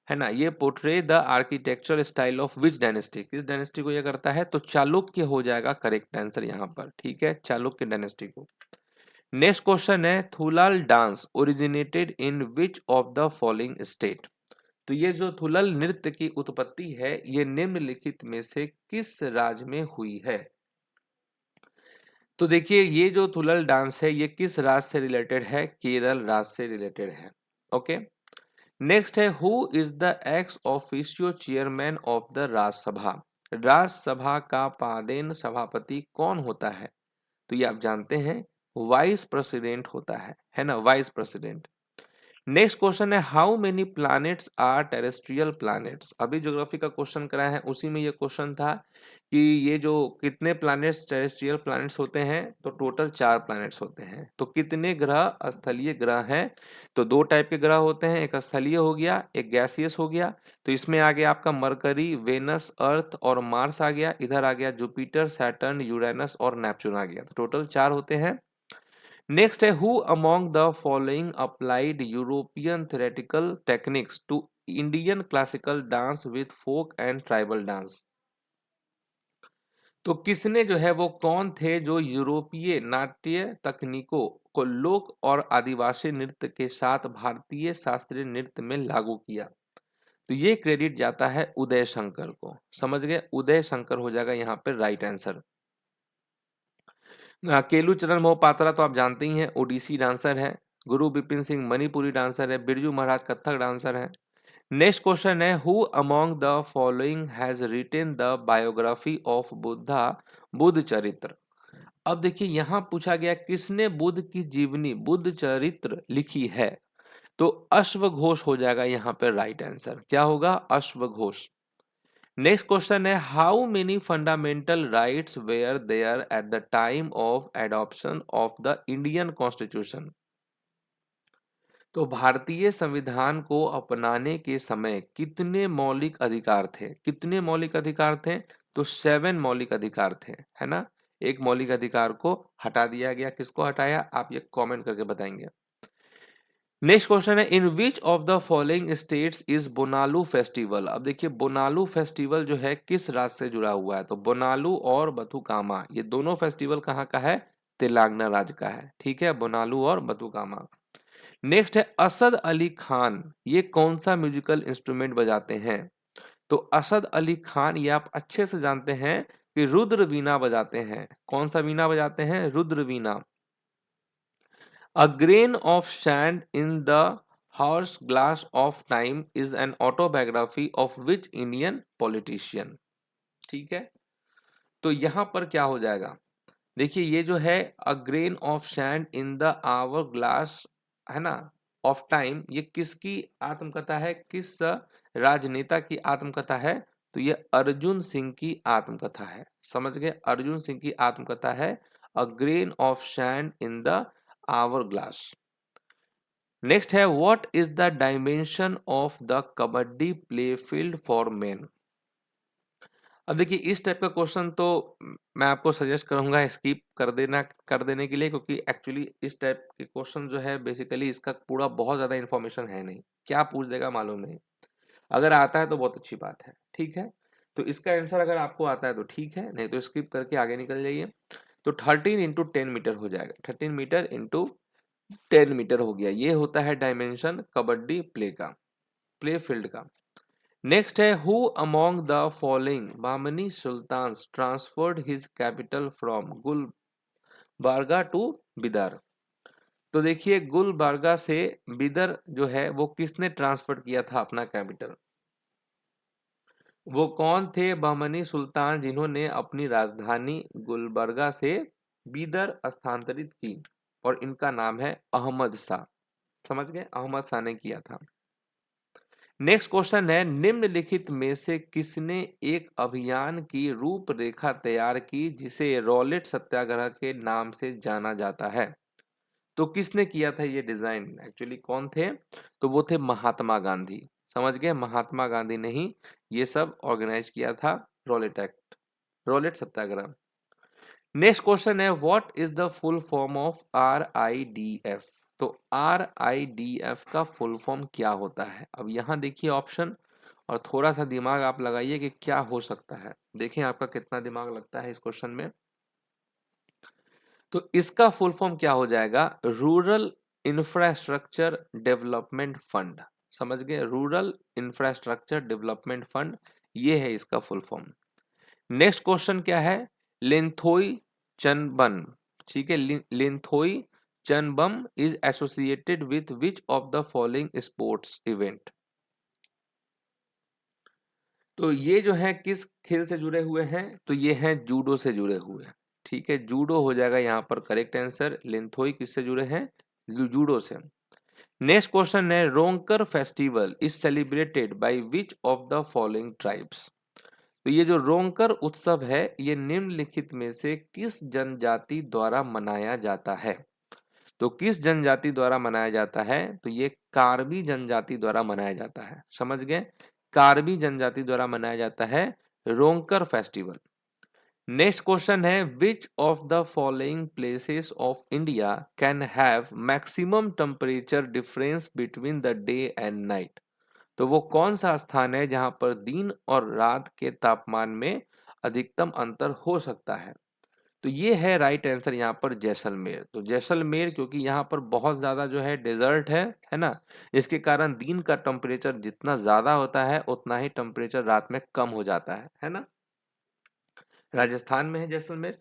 Speaker 1: है ना, ये portray the architectural style of which dynasty, किस डायनेस्टी को ये करता है? तो चालुक्य हो जाएगा करेक्ट आंसर यहाँ पर, ठीक है, चालुक्य डायनेस्टी को। नेक्स्ट क्वेश्चन है Thullal dance originated in which of the following state. तो ये जो थुलल नृत्य की उत्पत्ति है ये निम्नलिखित में से किस राज्य में हुई है? तो देखिए ये जो थुलल डांस है ये किस राज्य से रिलेटेड है? केरल राज्य से रिलेटेड है। ओके, नेक्स्ट है who is the ex officio chairman of the Rajya Sabha. Rajya Sabha का पादेन सभापति कौन होता है? तो ये आप जानते हैं वाइस प्रेसिडेंट होता है ना, वाइस प्रेसिडेंट। नेक्स्ट क्वेश्चन है how many planets are terrestrial planets. अभी ज्योग्राफी का क्वेश्चन कराया है उसी में ये क्वेश्चन था कि ये जो कितने प्लैनेट्स टेरेस्ट्रियल प्लैनेट्स होते हैं, तो टोटल 4 प्लैनेट्स होते हैं। तो कितने ग्रह स्थलीय ग्रह हैं? तो 2 टाइप के ग्रह होते हैं, एक स्थलीय हो गया एक गैसियस हो गया। तो इसमें आ गया आपका मरकरी, वेनस, अर्थ और मार्स आ गया। इधर आ गया जुपिटर, सैटर्न, यूरेनस और नेपच्यून आ गया। तो टोटल 4 होते हैं। नेक्स्ट है who among the following applied European theoretical techniques to Indian classical dance with folk and tribal dance. तो किसने जो है वो कौन थे जो यूरोपीय नाट्य तकनीकों को लोक और आदिवासी नृत्य के साथ भारतीय शास्त्रीय नृत्य में लागू किया? तो ये क्रेडिट जाता है उदय शंकर को, समझ गए। उदय शंकर हो जाएगा यहाँ पे राइट आंसर। केलू चरण मोहपात्रा तो आप जानते ही हैं ओडिसी डांसर है। गुरु बिपिन सिंह मणिपुरी डांसर है। बिरजू महाराज कथक डांसर है। नेक्स्ट क्वेश्चन है, who among the following has written the biography of Buddha, Buddha Charitra. अब देखिए यहां पूछा गया किसने बुद्ध की जीवनी बुद्ध चरित्र लिखी है, तो अश्वघोष हो जाएगा यहाँ पे राइट आंसर। क्या होगा? अश्वघोष। नेक्स्ट क्वेश्चन है, how many fundamental rights were there at the time of adoption of the Indian constitution. तो भारतीय संविधान को अपनाने के समय कितने मौलिक अधिकार थे? कितने मौलिक अधिकार थे? तो 7 मौलिक अधिकार थे, है ना। एक मौलिक अधिकार को हटा दिया गया। किसको हटाया? आप ये कमेंट करके बताएंगे। नेक्स्ट क्वेश्चन है, in which of the following states is Bonalu festival. अब देखिए बोनालू फेस्टिवल जो है किस राज्य से जुड़ा हुआ है, तो बोनालू और बथुकामा ये दोनों फेस्टिवल कहाँ का है? तेलंगाना राज्य का है। ठीक है, बोनालू और बथुकामा। नेक्स्ट है, असद अली खान ये कौन सा म्यूजिकल इंस्ट्रूमेंट बजाते हैं? तो असद अली खान ये आप अच्छे से जानते हैं कि रुद्र वीणा बजाते हैं। कौन सा वीणा बजाते हैं? रुद्र वीणा। A grain of sand in the hour's glass of time is an autobiography of which Indian politician। ठीक है, तो यहां पर क्या हो जाएगा? देखिए ये जो है a grain of sand in the hour glass, है ना, ऑफ टाइम, ये किसकी आत्मकथा है? किस राजनेता की आत्मकथा है? तो ये अर्जुन सिंह की आत्मकथा है। समझ गए? अर्जुन सिंह की आत्मकथा है a grain of sand in the hour glass. Next है, what is the dimension of the kabaddi play field for men. अब देखिए इस टाइप का क्वेश्चन तो मैं आपको सजेस्ट करूंगा स्किप कर देने के लिए, क्योंकि एक्चुअली इस टाइप के क्वेश्चन जो है बेसिकली इसका पूरा बहुत ज्यादा इन्फॉर्मेशन है नहीं। क्या पूछ देगा मालूम नहीं। अगर आता है तो बहुत अच्छी बात है। ठीक है, तो इसका आंसर अगर आपको आता है तो ठीक है, नहीं तो स्किप करके आगे निकल जाइए। तो 13 × 10 मीटर हो जाएगा। 13 मीटर × 10 मीटर हो गया। ये होता है डायमेंशन कबड्डी प्ले का, प्ले फील्ड का। नेक्स्ट है, who among the following Bahmani sultan transferred his capital from Gulbarga to Bidar. तो देखिए गुलबर्गा से बिदर जो है वो किसने ट्रांसफर किया था अपना कैपिटल? वो कौन थे बहमनी सुल्तान जिन्होंने अपनी राजधानी गुलबर्गा से बिदर स्थानांतरित की? और इनका नाम है अहमद शाह। समझ गए? अहमद शाह ने किया था। नेक्स्ट क्वेश्चन है, निम्नलिखित में से किसने एक अभियान की रूपरेखा तैयार की जिसे रॉलेट सत्याग्रह के नाम से जाना जाता है? तो किसने किया था ये डिजाइन? एक्चुअली कौन थे? तो वो थे महात्मा गांधी। समझ गए? महात्मा गांधी ने ही ये सब ऑर्गेनाइज किया था, रॉलेट एक्ट, रॉलेट सत्याग्रह। नेक्स्ट क्वेश्चन है, what is the full form of RIDF। तो RIDF का फुल फॉर्म क्या होता है? अब यहाँ देखिए ऑप्शन, और थोड़ा सा दिमाग आप लगाइए कि क्या हो सकता है। देखें आपका कितना दिमाग लगता है इस क्वेश्चन में। तो इसका फुल फॉर्म क्या हो जाएगा? Rural infrastructure development fund. समझ गए? रूरल इंफ्रास्ट्रक्चर डेवलपमेंट फंड, ये है इसका फुल फॉर्म। नेक्स्ट क्वेश्चन क्या है? लिंथोई चनबन। ठीक है, Linthoi Chanbam is associated with which of the following sports event. तो ये जो है किस खेल से जुड़े हुए हैं? तो ये हैं जूडो से जुड़े हुए हैं। ठीक है, जूडो हो जाएगा यहाँ पर करेक्ट आंसर। लिंथोई किससे जुड़े हैं? जूडो से। नेक्स्ट क्वेश्चन है, Rongker festival is celebrated by which of the following tribes. तो ये जो रोंकर उत्सव है ये निम्नलिखित में से किस जनजाति द्वारा मनाया जाता है? तो किस जनजाति द्वारा मनाया जाता है? तो ये कार्बी जनजाति द्वारा मनाया जाता है। समझ गए? कार्बी जनजाति द्वारा मनाया जाता है रोंकर फेस्टिवल। नेक्स्ट क्वेश्चन है, which of the following places of India can have maximum temperature difference between the day and night. तो वो कौन सा स्थान है जहां पर दिन और रात के तापमान में अधिकतम अंतर हो सकता है? तो ये है राइट आंसर यहाँ पर जैसलमेर। तो जैसलमेर क्योंकि यहाँ पर बहुत ज्यादा जो है डेजर्ट है ना, इसके कारण दिन का टेम्परेचर जितना ज्यादा होता है उतना ही टेम्परेचर रात में कम हो जाता है ना। राजस्थान में है जैसलमेर।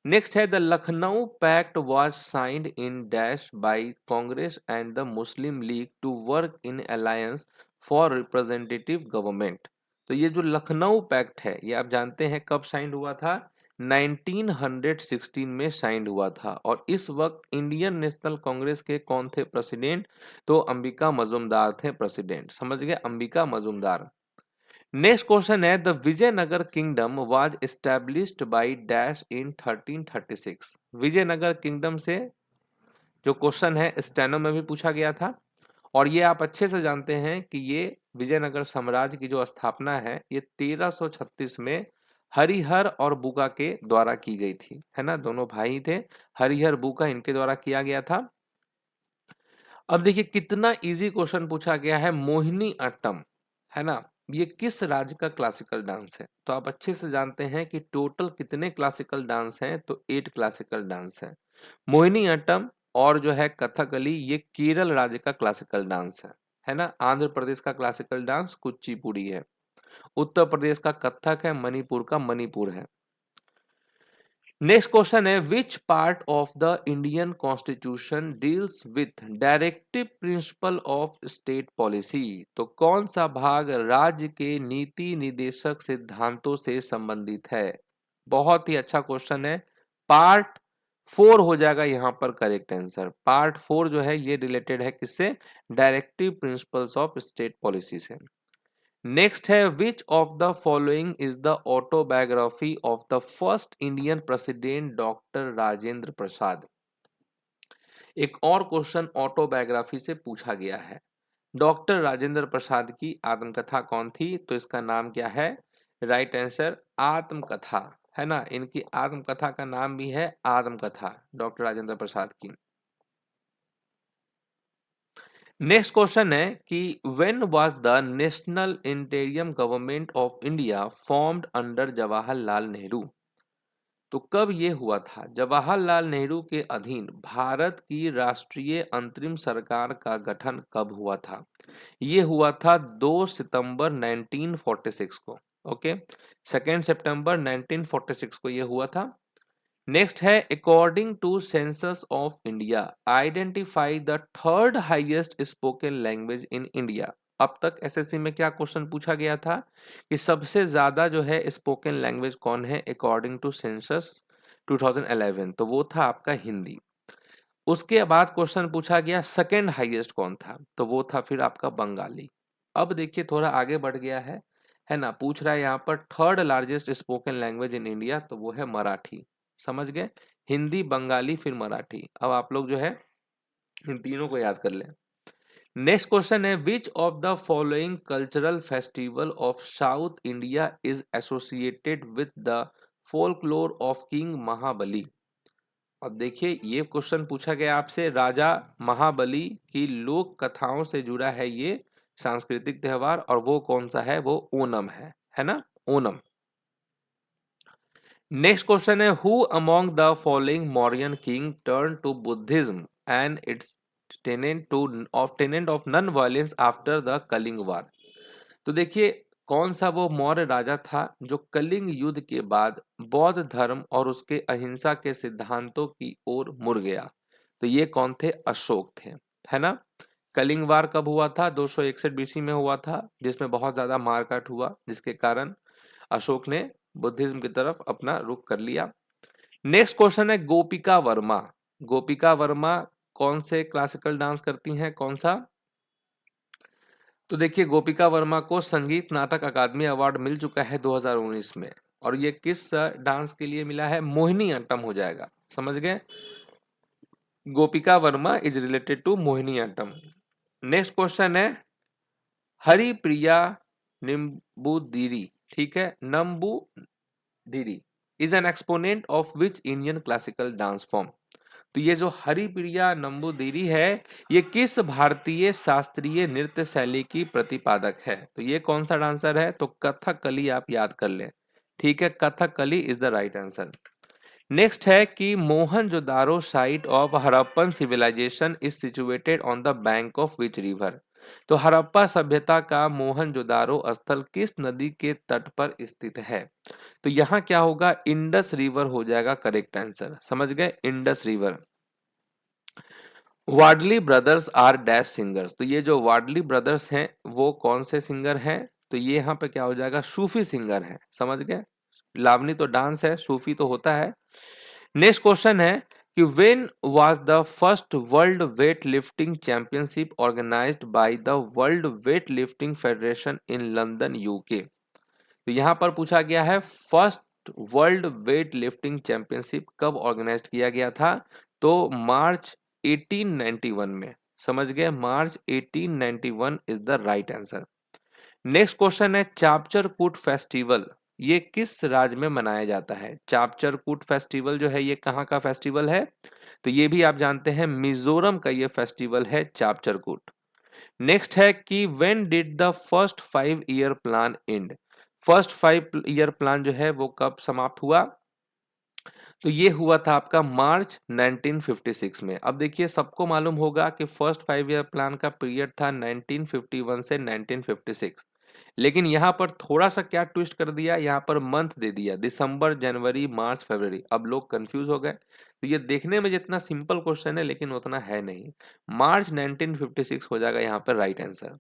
Speaker 1: नेक्स्ट है, the Lucknow pact was signed in dash by Congress and the Muslim League to work in alliance for representative government. तो ये जो लखनऊ पैक्ट है ये आप जानते हैं कब साइन हुआ था, 1916 में साइन हुआ था। और इस वक्त इंडियन नेशनल कांग्रेस के कौन थे प्रेसिडेंट, तो अंबिका मजूमदार थे प्रेसिडेंट। समझ गए, अंबिका मजूमदार। नेक्स्ट क्वेश्चन है the Vijayanagar kingdom was established by dash in 1336। Vijayanagar kingdom से जो क्वेश्चन है स्टेनो में भी पूछा गया था, और ये आप अच्छे से जानते हैं कि ये विजयनगर साम्राज्य की जो स्थापना है ये 1336 में हरिहर और बुका के द्वारा की गई थी, है ना, दोनों भाई थे, हरिहर बुका, इनके द्वारा किया गया था। अब देखिए कितना इजी क्वेश्चन पूछा गया है, मोहिनी अट्टम, है ना, ये किस राज्य का क्लासिकल डांस है। तो आप अच्छे से जानते हैं कि टोटल कितने क्लासिकल डांस हैं, तो 8 क्लासिकल डांस हैं। मोहिनी अट्टम और जो है कथकली ये केरल राज्य का क्लासिकल डांस है ना। आंध्र प्रदेश का क्लासिकल डांस कुचिपुड़ी है, उत्तर प्रदेश का कथक है, मणिपुर का मणिपुर है। नेक्स्ट क्वेश्चन है which part of the Indian constitution deals with directive principle of state policy. तो कौन सा भाग राज्य के नीति निदेशक सिद्धांतों से संबंधित है। बहुत ही अच्छा क्वेश्चन है। पार्ट 4 हो जाएगा यहाँ पर करेक्ट आंसर। पार्ट 4 जो है ये रिलेटेड है किससे, directive principles of state policy से। नेक्स्ट है which of the following is the autobiography of the first Indian president doctor Rajendra Prasad. एक और क्वेश्चन ऑटोबायोग्राफी से पूछा गया है। डॉक्टर राजेंद्र प्रसाद की आत्मकथा कौन थी, तो इसका नाम क्या है, राइट आंसर आत्मकथा, है ना, इनकी आत्मकथा का नाम भी है आत्मकथा, डॉक्टर राजेंद्र प्रसाद की। नेक्स्ट क्वेश्चन है कि when was the national इंटीरियम government of India formed under Jawaharlal Nehru. तो कब ये हुआ था, जवाहरलाल नेहरू के अधीन भारत की राष्ट्रीय अंतरिम सरकार का गठन कब हुआ था। ये हुआ था 2 सितंबर 1946 को। ओके, 2 सितंबर 1946 को ये हुआ था। नेक्स्ट है according to census of India identify the third highest spoken language in India. अब तक एसएससी में क्या क्वेश्चन पूछा गया था कि सबसे ज्यादा जो है स्पोकन लैंग्वेज कौन है अकॉर्डिंग टू सेंसस 2011, तो वो था आपका हिंदी। उसके बाद क्वेश्चन पूछा गया सेकंड हाईएस्ट कौन था, तो वो था फिर आपका बंगाली। अब देखिए थोड़ा आगे बढ़ गया है ना, पूछ रहा है यहाँ पर third largest spoken language in India, तो वो है मराठी। समझ गए, हिंदी, बंगाली, फिर मराठी। अब आप लोग जो है इन तीनों को याद कर लें। नेक्स्ट क्वेश्चन है which of the following cultural festival of south India is associated with the folklore of king Mahabali. अब देखिए ये क्वेश्चन पूछा गया आपसे, राजा महाबली की लोक कथाओं से जुड़ा है ये सांस्कृतिक त्योहार, और वो कौन सा है, वो ओणम है ना, ओणम। नेक्स्ट क्वेश्चन है who among the following Mauryan king turn to Buddhism and its tenet of non violence after the Kalinga war. तो देखिए कौन सा वो मौर्य राजा था जो कलिंग युद्ध के बाद बौद्ध धर्म और उसके अहिंसा के सिद्धांतों की ओर मुड़ गया। तो ये कौन थे, अशोक थे, है ना। कलिंग वार कब हुआ था, 261 बीसी में हुआ था, जिसमें बहुत ज्यादा मारकाट हुआ, जिसके कारण अशोक ने बुद्धिज्म की तरफ अपना रुख कर लिया। नेक्स्ट क्वेश्चन है गोपिका वर्मा। गोपिका वर्मा कौन से क्लासिकल डांस करती हैं, कौन सा। तो देखिए गोपिका वर्मा को संगीत नाटक अकादमी अवार्ड मिल चुका है 2019 में, और ये किस डांस के लिए मिला है, मोहिनी अट्टम हो जाएगा। समझ गए, Gopika Varma is related to Mohiniyattam. Next question है हरिप्रिया निम्बुदिरी, ठीक है, Namboodiri is an exponent of which Indian classical dance form. तो ये जो हरिप्रिया नंबूदिरी है ये किस भारतीय शास्त्रीय नृत्य शैली की प्रतिपादक है। तो ये कौन सा डांसर है, तो कथकली आप याद कर लें, ठीक है, Kathakali is the right answer. Next है कि Mohenjodaro site of Harappan civilisation is situated on the bank of which river. तो हड़प्पा सभ्यता का मोहनजोदारो स्थल किस नदी के तट पर स्थित है। तो यहाँ क्या होगा, इंडस रिवर हो जाएगा करेक्ट आंसर। समझ गए, इंडस रिवर। वाडली ब्रदर्स आर डैश सिंगर्स। तो ये जो वाडली ब्रदर्स हैं वो कौन से सिंगर हैं? तो ये यहाँ पे क्या हो जाएगा, सूफी सिंगर है। समझ गए? लावनी तो डांस है, सूफी तो होता है। नेक्स्ट क्वेश्चन है कि when was the first world weight lifting championship organised by the world weight lifting federation in London UK. तो यहाँ पर पूछा गया है first world weight lifting championship कब ऑर्गेनाइज किया गया था? तो मार्च 1891 में। समझ गए? March 1891 is the right answer. Next question है चापचर कूट फेस्टिवल ये किस राज्य में मनाया जाता है? चापचर कूट फेस्टिवल जो है ये कहाँ का फेस्टिवल है? तो ये भी आप जानते हैं मिजोरम का ये फेस्टिवल है चापचर कूट। नेक्स्ट है कि when did the first 5 year plan and? First 5 year plan जो है वो कब समाप्त हुआ? तो ये हुआ था आपका मार्च 1956 में। अब देखिए सबको मालूम होगा कि फर्स्ट 5 ईयर प्लान का पीरियड था 1951 से 1956, लेकिन यहाँ पर थोड़ा सा क्या ट्विस्ट कर दिया, यहाँ पर मंथ दे दिया दिसंबर, जनवरी, मार्च, फरवरी। अब लोग कंफ्यूज हो गए। तो ये देखने में जितना सिंपल क्वेश्चन है लेकिन उतना है नहीं। मार्च 1956 हो जाएगा यहाँ पर राइट आंसर।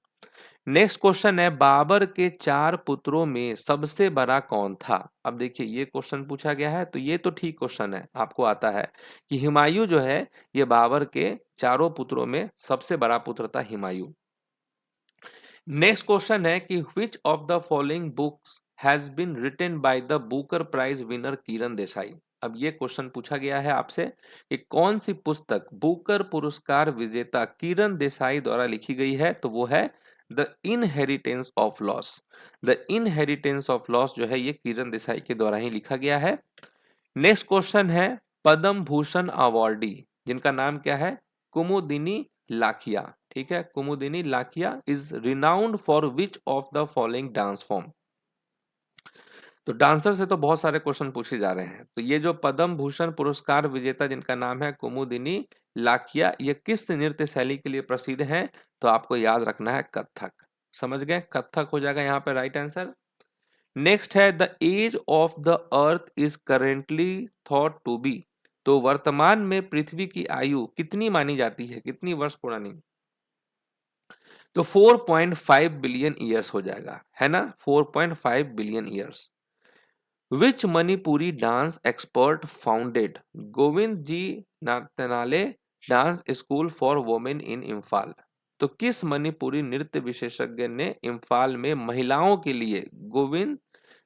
Speaker 1: नेक्स्ट क्वेश्चन है बाबर के 4 पुत्रों में सबसे बड़ा कौन था? अब देखिए ये क्वेश्चन पूछा गया है तो ये तो ठीक क्वेश्चन है, आपको आता है कि हुमायूं जो है ये बाबर के 4 पुत्रों में सबसे बड़ा पुत्र था हुमायूं। नेक्स्ट क्वेश्चन है कि which of the following books has been written by the Booker prize winner Kiran Desai. अब ये क्वेश्चन पूछा गया है आपसे कि कौन सी पुस्तक बुकर पुरस्कार विजेता किरण देसाई द्वारा लिखी गई है? तो वो है the inheritance of loss. The inheritance of loss जो है ये किरण देसाई के द्वारा ही लिखा गया है। नेक्स्ट क्वेश्चन है पद्म भूषण अवार्डी जिनका नाम क्या है? कुमुदिनी लाखिया। ठीक है, Kumudini Lakhia is renowned for which of the following dance form? तो डांसर से तो बहुत सारे क्वेश्चन पूछे जा रहे हैं। तो ये जो पद्म भूषण पुरस्कार विजेता जिनका नाम है कुमुदिनी लाखिया ये किस नृत्य शैली के लिए प्रसिद्ध हैं? तो आपको याद रखना है कथक। समझ गए? कथक हो जाएगा यहाँ पे राइट आंसर। नेक्स्ट है the age of the earth is currently thought to be. तो वर्तमान में पृथ्वी की आयु कितनी मानी जाती है, कितनी वर्ष पुरानी? तो 4.5 बिलियन ईयर्स हो जाएगा, है ना? 4.5 billion years. Which Manipuri dance expert founded Govindaji Nartanalaya dance school for women in Imphal? तो किस मणिपुरी नृत्य विशेषज्ञ ने इम्फाल में महिलाओं के लिए गोविंद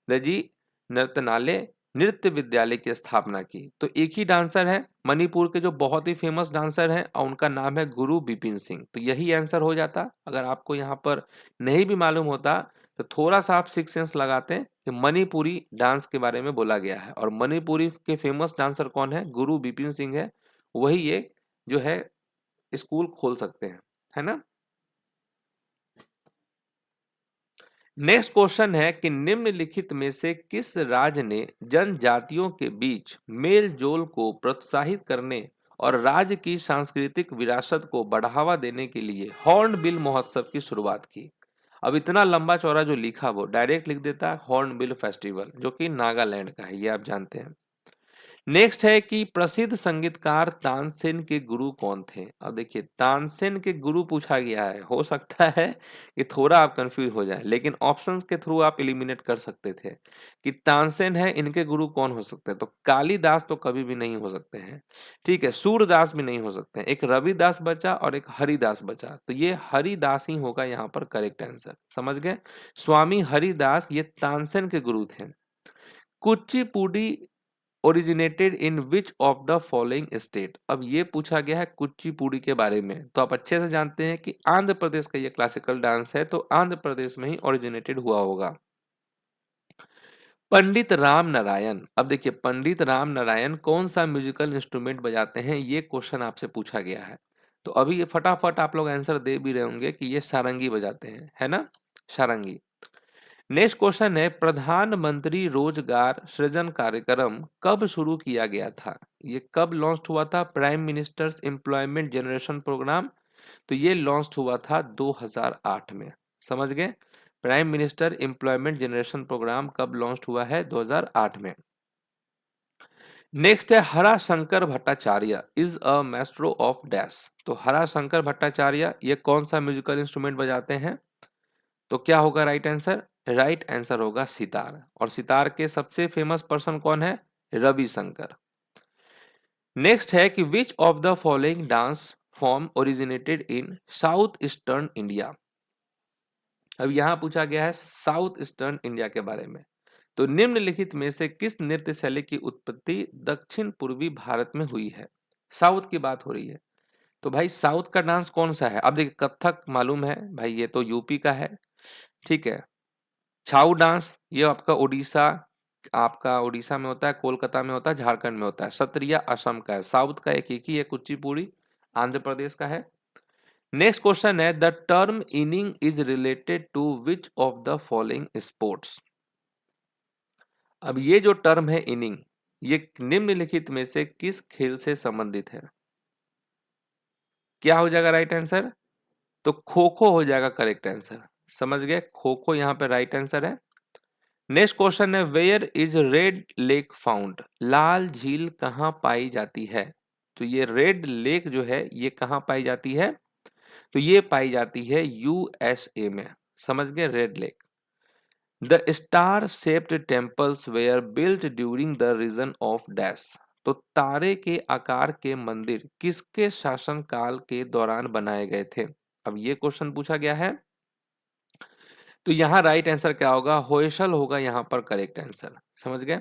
Speaker 1: जी नर्तनाले नृत्य विद्यालय की स्थापना की? तो एक ही डांसर है मणिपुर के जो बहुत ही फेमस डांसर हैं और उनका नाम है गुरु बिपिन सिंह। तो यही आंसर हो जाता। अगर आपको यहाँ पर नहीं भी मालूम होता तो थोड़ा सा आप सिक्स सेंस लगाते हैं कि मणिपुरी डांस के बारे में बोला गया है और मणिपुरी के फेमस डांसर कौन है? गुरु बिपिन सिंह है। वही ये जो है स्कूल खोल सकते हैं, है ना? नेक्स्ट क्वेश्चन है कि निम्नलिखित में से किस राज्य ने जनजातियों के बीच मेल जोल को प्रोत्साहित करने और राज्य की सांस्कृतिक विरासत को बढ़ावा देने के लिए हॉर्नबिल महोत्सव की शुरुआत की? अब इतना लंबा चौड़ा जो लिखा वो डायरेक्ट लिख देता है हॉर्नबिल फेस्टिवल जो कि नागालैंड का है, ये आप जानते हैं। नेक्स्ट है कि प्रसिद्ध संगीतकार तानसेन के गुरु कौन थे? अब देखिए तानसेन के गुरु पूछा गया है, हो सकता है कि थोड़ा आप कंफ्यूज हो जाए लेकिन ऑप्शंस के थ्रू आप एलिमिनेट कर सकते थे कि तानसेन है इनके गुरु कौन हो सकते हैं। तो कालिदास तो कभी भी नहीं हो सकते हैं, ठीक है, सूरदास भी नहीं हो सकते हैं, एक रविदास बचा और एक हरिदास बचा। तो ये हरिदास ही होगा यहाँ पर करेक्ट आंसर। समझ गए? स्वामी हरिदास ये तानसेन के गुरु थे। Kuchipudi originated in which of the following state? अब ये पूछा गया है कुचिपुड़ी के बारे में, तो आप अच्छे से जानते हैं कि आंध्र प्रदेश का ये क्लासिकल डांस है, तो आंध्र प्रदेश में ही ओरिजिनेटेड हुआ होगा। पंडित राम नारायण, अब देखिए पंडित राम नारायण कौन सा म्यूजिकल इंस्ट्रूमेंट बजाते हैं? ये क्वेश्चन आपसे पूछा गया है। तो अभी ये फटाफट आप लोग आंसर दे भी रहे होंगे कि ये सारंगी बजाते हैं, है ना? सारंगी। नेक्स्ट क्वेश्चन है प्रधानमंत्री रोजगार सृजन कार्यक्रम कब शुरू किया गया था? ये कब लॉन्च हुआ था? Prime minister's employment generation programme. तो ये लॉन्च हुआ था 2008 में। समझ गए? Prime minister employment generation programme कब लॉन्च हुआ है? 2008 में। नेक्स्ट है Hara Shankar Bhattacharya is a maestro of dash. तो हरा शंकर भट्टाचार्य ये कौन सा म्यूजिकल इंस्ट्रूमेंट बजाते हैं? तो क्या होगा राइट आंसर? राइट आंसर होगा सितार। और सितार के सबसे फेमस पर्सन कौन है? रविशंकर। नेक्स्ट है कि which of the following dance form originated in south eastern India. अब यहां पूछा गया है साउथ ईस्टर्न इंडिया के बारे में। तो निम्नलिखित में से किस नृत्य शैली की उत्पत्ति दक्षिण पूर्वी भारत में हुई है? साउथ की बात हो रही है। तो भाई साउथ का डांस कौन सा है? अब देखिए कथक मालूम है भाई, ये तो यूपी का है। ठीक है। छाऊ डांस ये आपका उड़ीसा में होता है, कोलकाता में होता है, झारखंड में होता है। सत्रिया असम का है। साउथ का एक ही है, कुचिपुड़ी आंध्र प्रदेश का है। नेक्स्ट क्वेश्चन है the term inning is related to which of the following sports. अब ये जो टर्म है इनिंग, ये निम्नलिखित में से किस खेल से संबंधित है? क्या हो जाएगा राइट आंसर? तो खो खो हो जाएगा करेक्ट आंसर। समझ गए, खो खो यहाँ पे राइट आंसर है। नेक्स्ट क्वेश्चन है where is red lake found. लाल झील कहाँ पाई जाती है? तो ये रेड लेक जो है ये कहाँ पाई जाती है? तो ये पाई जाती है यूएसए में। समझ गए, red lake. The star shaped temples were built during the region of dash. तो तारे के आकार के मंदिर किसके शासनकाल के दौरान बनाए गए थे? अब ये क्वेश्चन पूछा गया है। तो यहाँ राइट आंसर क्या होगा? होयसल होगा यहाँ पर करेक्ट आंसर। समझ गए।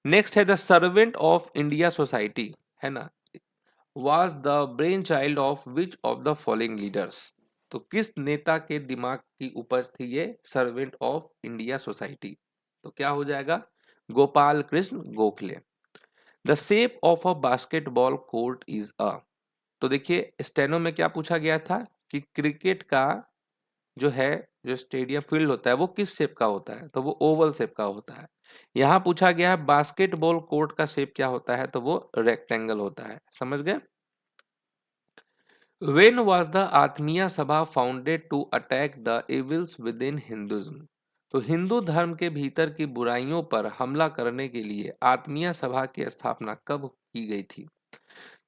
Speaker 1: नेक्स्ट है the servant of India society, है ना, was the brain child of which of the following leaders. तो किस नेता के दिमाग की उपज थी ये सर्वेंट ऑफ इंडिया सोसाइटी? तो क्या हो जाएगा? Gopal Krishna Gokhale. The shape of a basketball court is a. तो देखिए स्टेनो में क्या पूछा गया था कि क्रिकेट का जो है, जो स्टेडियम फील्ड होता है वो किस शेप का होता है? तो वो ओवल शेप का होता है। यहाँ पूछा गया है बास्केटबॉल कोर्ट का शेप क्या होता है? तो वो रेक्टेंगल होता है। समझ गए। When was the Atmiya Sabha founded to attack the evils within Hinduism. तो हिंदू धर्म के भीतर की बुराइयों पर हमला करने के लिए आत्मीय सभा की स्थापना कब की गई थी?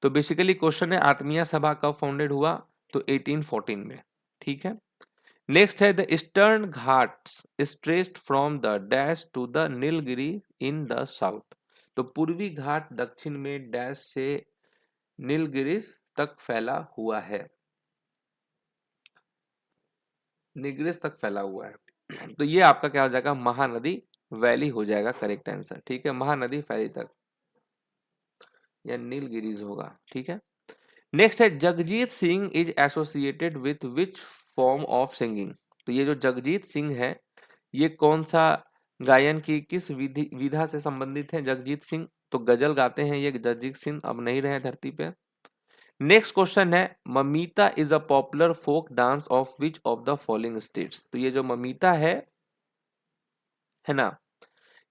Speaker 1: तो बेसिकली क्वेश्चन है आत्मीय सभा कब फाउंडेड हुआ? तो 1814 में। ठीक है। नेक्स्ट है the eastern Ghats stretched from the dash to the Nilgiri in the south. तो पूर्वी घाट दक्षिण में डैश से नीलगिरीस तक फैला हुआ है। निग्रिस तक फैला हुआ है। तो ये आपका क्या हो जाएगा? महानदी वैली हो जाएगा करेक्ट आंसर। ठीक है, महानदी वैली तक या नीलगिरीज होगा। ठीक है। नेक्स्ट है Jagjit Singh is associated with which form of singing. तो ये जो जगजीत सिंह है ये कौन सा गायन की किस विधि विधा से संबंधित है? जगजीत सिंह तो गजल गाते हैं ये जगजीत सिंह, अब नहीं रहे धरती पे। नेक्स्ट क्वेश्चन है Mamita is a popular folk dance of which of the following states. तो ये जो ममीता है ना,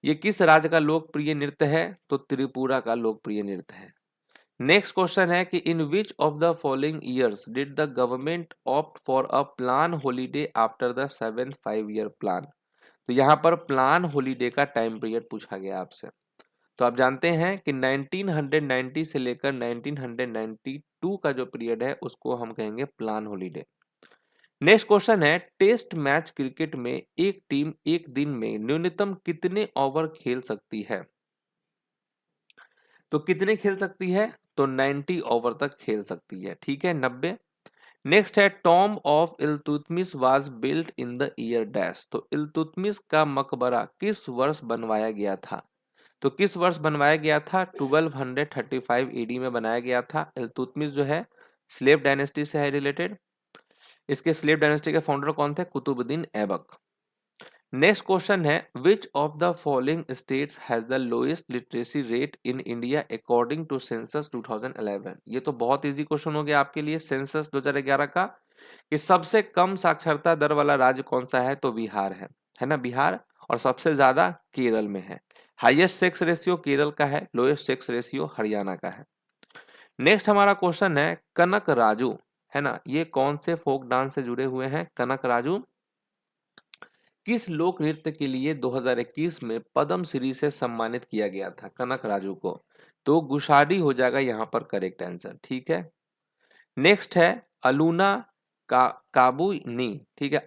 Speaker 1: ये किस राज्य का लोकप्रिय नृत्य है? तो त्रिपुरा का लोकप्रिय नृत्य है। नेक्स्ट क्वेश्चन है कि in which of the following years did the government opt for a plan holiday after the 7th 5-year plan. तो यहाँ पर प्लान हॉलीडे का टाइम पीरियड पूछा गया आपसे। तो आप जानते हैं कि 1990 से लेकर 1992 का जो पीरियड है उसको हम कहेंगे प्लान हॉलीडे। नेक्स्ट क्वेश्चन है टेस्ट मैच क्रिकेट में एक टीम एक दिन में न्यूनतम कितने ओवर खेल सकती है? तो कितने खेल सकती है? तो 90 ओवर तक खेल सकती है। ठीक है, 90। नेक्स्ट है Tom of Iltutmish was built in the year dash. तो इल्तुतमिश का मकबरा किस वर्ष बनवाया गया था? तो किस वर्ष बनवाया गया था? 1235 एडी में बनाया गया था। इल्तुतमिश जो है स्लेव डायनेस्टी से है रिलेटेड। इसके स्लेव डायनेस्टी के फाउंडर कौन थे? कुतुबुद्दीन ऐबक। नेक्स्ट क्वेश्चन है which of the following states has the lowest literacy rate in India according to census 2011। ये तो बहुत इजी क्वेश्चन हो गया आपके लिए सेंसस 2011 का, कि सबसे कम साक्षरता दर वाला राज्य कौन सा है? तो बिहार है ना, बिहार। और सबसे ज्यादा केरल में है। हाईएस्ट सेक्स रेशियो केरल का है, लोएस्ट सेक्स रेशियो हरियाणा का है। नेक्स्ट हमारा क्वेश्चन है कनक राजू, है ना, ये कौन से फोक डांस से जुड़े हुए हैं? कनक राजू किस लोक नृत्य के लिए 2021 में पद्म श्री से सम्मानित किया गया था कनक राजू को? तो गुशाडी हो जाएगा यहाँ पर करेक्ट आंसर। ठीक है, नेक्स्ट है अलूना काबूनी। ठीक है,